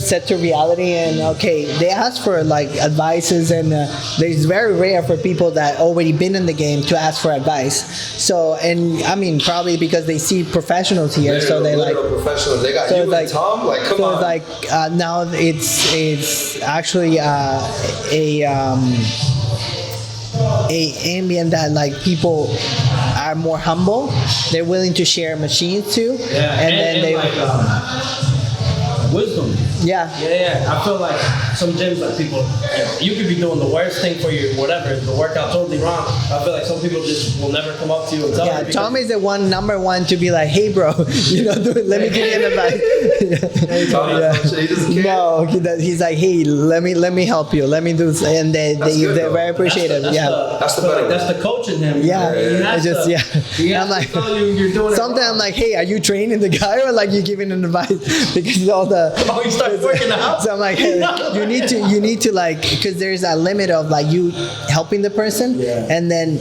set to reality, and okay, they ask for like advices, and it's very rare for people that already been in the game to ask for advice. So, and I mean, probably because they see professionals here, so they like professionals. They got you and Tom. Like, come on. So like now it's actually a ambient that like people are more humble. They're willing to share machines too, and then they. Wisdom. Yeah. I feel like some gyms, like people, you could be doing the worst thing for your whatever, the workout totally wrong. I feel like some people just will never come up to you and tell you. Tom is the number one to be like, hey bro, let me give you an advice. He doesn't care. No, he's like, hey, let me help you. Let me do, and they're very appreciative. That's the coach in him. I'm like, you're doing it sometimes I'm like, hey, are you training the guy or like you giving an advice? Because all the you start working out. So I'm like, hey, you need to like, because there's a limit of like you helping the person, and then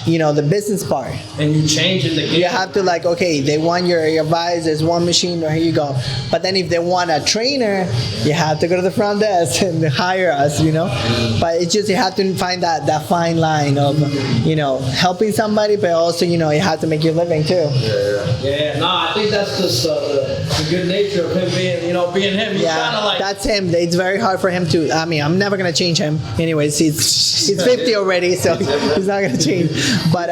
the business part. And you change in the game. You have to like, okay, they want your advice, there's one machine, or here you go. But then if they want a trainer, you have to go to the front desk and hire us, But it's just, you have to find that fine line of, helping somebody, but also, you have to make your living too. No, I think that's just the good nature of him being him. He's kind of like... That's him. It's very hard for him to, I mean, I'm never going to change him. Anyways, he's 50 already, so he's not going to change. But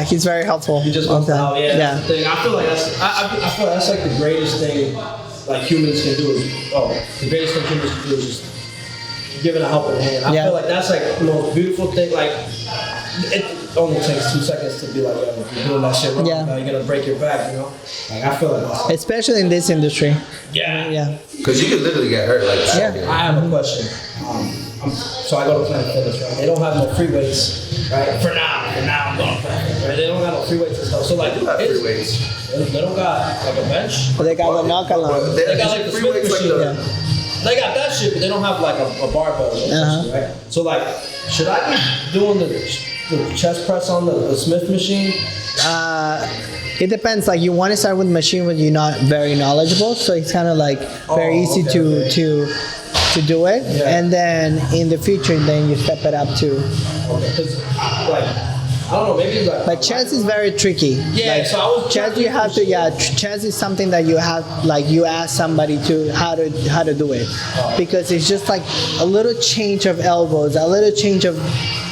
he's very helpful. He just wants to help. That's the thing. I feel like that's like the greatest thing like humans can do the greatest thing humans can do is just giving a helping hand. I feel like that's like the most beautiful thing. Like it only takes 2 seconds to be like, if you're doing that shit wrong, you're gonna break your back, Like I feel like that's especially in this industry. Because you could literally get hurt like that. I have a question. So I go to Planet Fitness, right? They don't have no free weights, right? For now I'm going to Planet, right? They don't have no free weights and stuff. So like, free weights. They don't got like a bench. They got the knock-along. They got like the free weights, like they got that shit, but they don't have like a barbell, right? So like, should I be doing the chest press on the Smith machine? It depends. Like you want to start with a machine when you're not very knowledgeable, so it's kind of like very easy to to do it, and then in the future, then you step it up to. Because, like, I don't know, maybe like. But chess is very tricky. Yeah, like, so I was. chess you have to chess is something that you have like you ask somebody to how to do it, because it's just like a little change of elbows, a little change of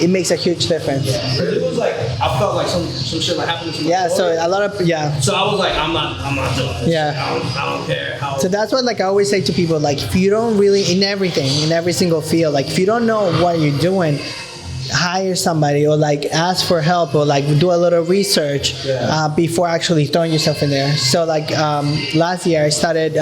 it makes a huge difference. It was like I felt like some shit like happened to me. Yeah, so a lot of So I was like, I'm not doing this. Yeah. I don't care how. So that's what like I always say to people, like if you don't really in everything, in every single field, like if you don't know what you're doing, hire somebody or like ask for help or like do a little research before actually throwing yourself in there. So like last year I started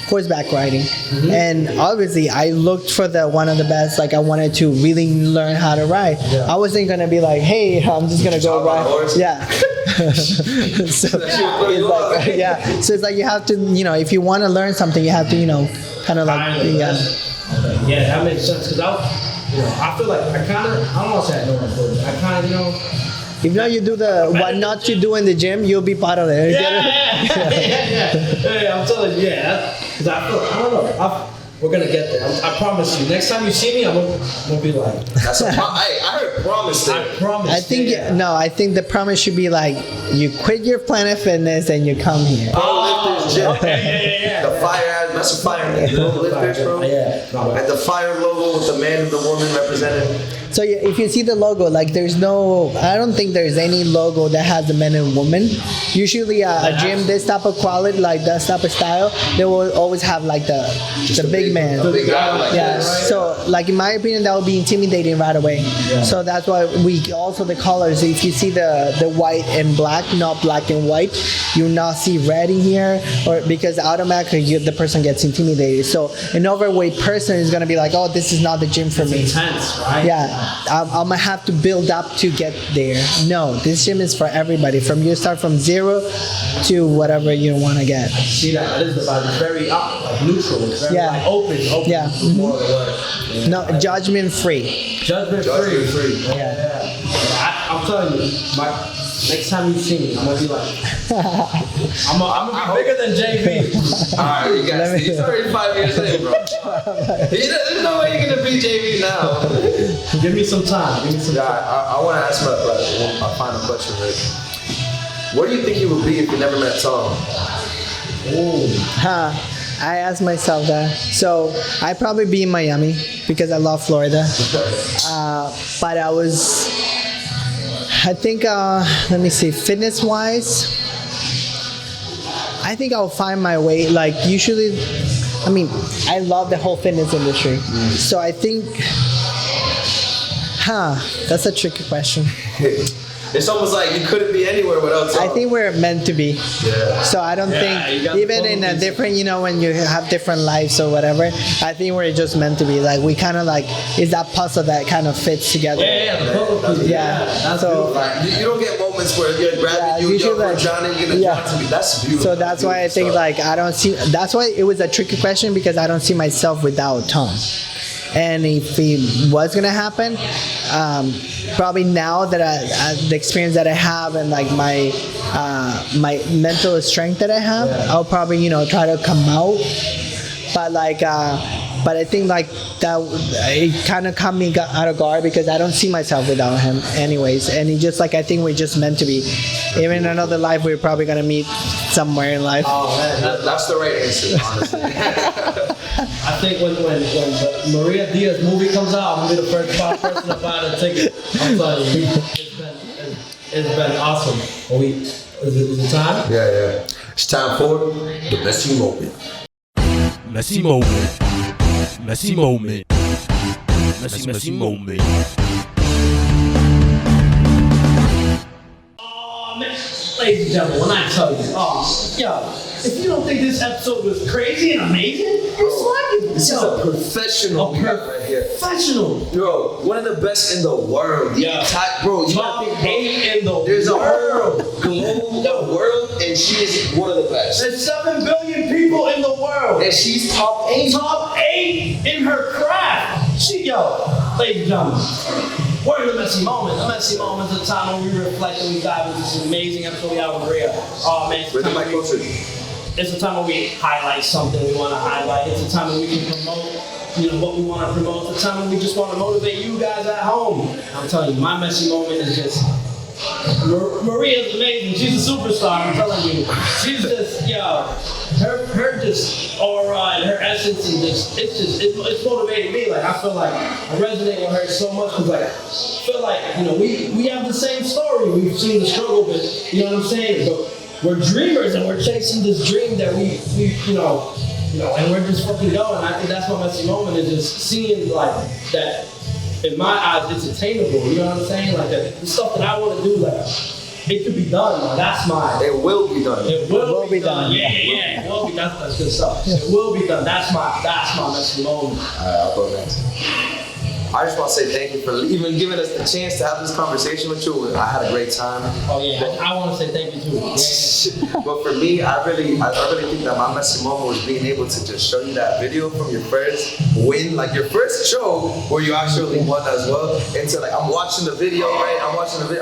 horseback riding, and obviously I looked for the one of the best. Like I wanted to really learn how to ride. I wasn't gonna be like, hey, I'm just gonna go ride. Yeah. So it's like, so it's like you have to, if you want to learn something, you have to, kind of like Yeah, that makes sense because I feel like I don't want to say I know what I'm doing, but I kind of, If you do the what not to do in the gym, you'll be part of it. Yeah, I'm telling you, because I don't know, we're gonna get there. I promise you. Next time you see me, I'm gonna be like. That's I heard promise. I promise. I think the promise should be like you quit your Planet Fitness and you come here. Prolifters Gym. Yeah. The fire, that's a fire name. Prolifters, bro. Yeah. And the fire logo with the man and the woman represented. So if you see the logo, like I don't think there's any logo that has the men and woman. Usually a gym, this type of quality, like that type of style, they will always have like the big man. The big guy like this. So like in my opinion, that would be intimidating right away. Yeah. So that's why we also the colors. If you see the white and black, not black and white, you not see red in here, or because automatically the person gets intimidated. So an overweight person is gonna be like, oh, this is not the gym for me. Intense, right? Yeah. I'm gonna have to build up to get there. No, this gym is for everybody. You start from 0 to whatever you want to get. See that is the vibe. It's very like neutral. It's very like open. Yeah. Is more of the word. No, judgment free. Judgment free. Yeah. I'm telling you, next time you see me, I'm gonna be like, I'm gonna be bigger than JV. Alright, you guys see, he's already 5 years in, bro. There's no way you're gonna beat JV now. Give me some time. I want to ask my final question, Rick. Where do you think you would be if you never met Tom? I asked myself that. So I'd probably be in Miami because I love Florida. But I think, let me see, fitness-wise, I think I'll find my way. Like usually, I love the whole fitness industry. So I think, that's a tricky question. It's almost like you couldn't be anywhere without Tom. I think we're meant to be. Yeah. So I don't think, even in a different, when you have different lives or whatever, I think we're just meant to be. Like we kind of like, is that puzzle that kind of fits together. That's so like, you don't get moments where you're grabbing you jump like, Johnny, you're gonna jump to me. That's beautiful. So that's why I think like I don't see. That's why it was a tricky question because I don't see myself without Tom. And if it was gonna happen, probably now that the experience that I have and like my mental strength that I have, I'll probably try to come out. But I think like that it kind of caught me out of guard because I don't see myself without him anyways. And he just like I think we're just meant to be. Even in another life, we're probably gonna meet somewhere in life. Oh man, that's the right answer, honestly. I think when the Maria Diaz movie comes out, I'm gonna be the first person to buy the ticket. I'm telling you, it's been awesome. Is it time? Yeah. It's time for the messy moment. Messy moment. Messy moment. Messy moment. Oh man, ladies and gentlemen, when I tell you, if you don't think this episode was crazy and amazing, you're slacking. This is a professional right here. Professional. Bro, one of the best in the world. Yeah. Bro, you Top 8 in the world. There's a whole global world, and she is one of the best. There's 7 billion people in the world. And she's top 8. Top 8 in her craft. Ladies and gentlemen, we're in the messy moment. The messy moment is the time when we reflect and we dive into this amazing episode we have with Maria. Oh man, it's a time when we highlight something we want to highlight. It's a time when we can promote what we want to promote. It's the time when we just want to motivate you guys at home. I'm telling you, my messy moment is just. Maria's amazing. She's a superstar. I'm telling you. She's just, her just aura and her essence and it's motivating me. Like I feel like I resonate with her so much because like I feel like we have the same story. We've seen the struggle, but you know what I'm saying. But we're dreamers and we're chasing this dream that we and we're just fucking going. I think that's my messy moment is just seeing like that. In my eyes, it's attainable. You know what I'm saying? Like the stuff that I want to do, like it could be done. Like, that's mine. It will be done. It will be done. Yeah. It will be done. That's good stuff. It will be done. That's my messy moment. I'll go next. I just want to say thank you for even giving us the chance to have this conversation with you. I had a great time. Oh yeah, I want to say thank you too. Yeah. But for me, I really think that my messy moment was being able to just show you that video from your first win, like your first show where you actually won as well. And so like I'm watching the video, right? I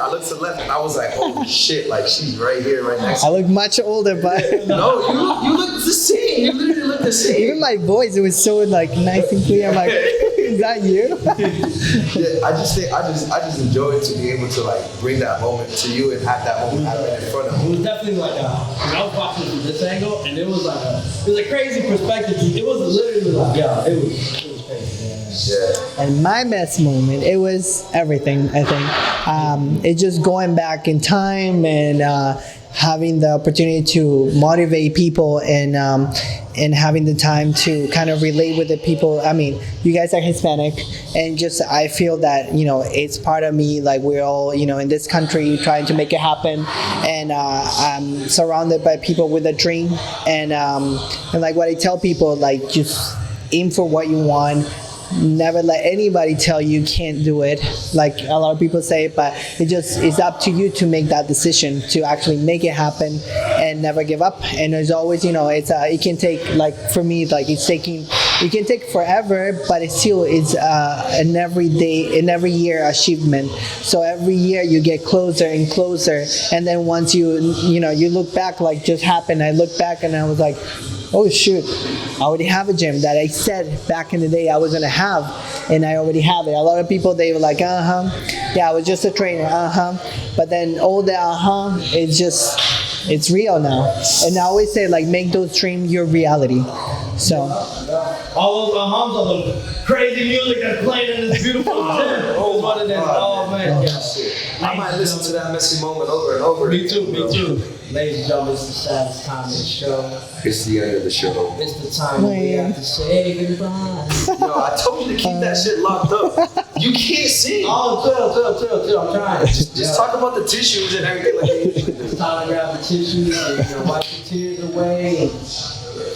looked to the left and I was like, holy shit, like she's right here, right next to me. I look much older, but no, you look the same. You literally look the same. Even my voice, it was so like nice and clear. I'm like, is that you? Yeah, I just enjoyed to be able to like bring that moment to you and have that moment happen in front of It me. was definitely like I was watching from this angle and it was a crazy perspective. It was literally like it was crazy. Yeah. And my best moment, it was everything, I think. It's just going back in time and having the opportunity to motivate people and having the time to kind of relate with the people. I mean, you guys are Hispanic and just I feel that, it's part of me, like we're all, in this country trying to make it happen and I'm surrounded by people with a dream and like what I tell people, like just aim for what you want. Never let anybody tell you can't do it, like a lot of people say, but it's up to you to make that decision to actually make it happen and never give up. And there's always, it can take, like for me, like it can take forever, but it's an every day, in every year achievement. So every year you get closer and closer, and then once you look back, like just happened, I look back and I was like, oh shoot, I already have a gym that I said back in the day I was gonna have, and I already have it. A lot of people, they were like, yeah, I was just a trainer, but then all the it's real now. And I always say, like, make those dreams your reality. So all those ahams are the crazy music that's playing in this beautiful gym. Oh, what it is. Oh man, I might listen to that messy moment over and over. Me too. Ladies and gentlemen, it's the saddest time of the show. It's the end of the show. It's the time when we have to say goodbye. No, I told you to keep that shit locked up. You can't see. Oh, chill. I'm trying. Just talk about the tissues and everything like that. It's time to grab the tissues and wipe the tears away.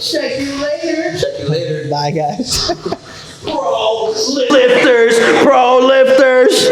Check you later. bye guys. Prolifters.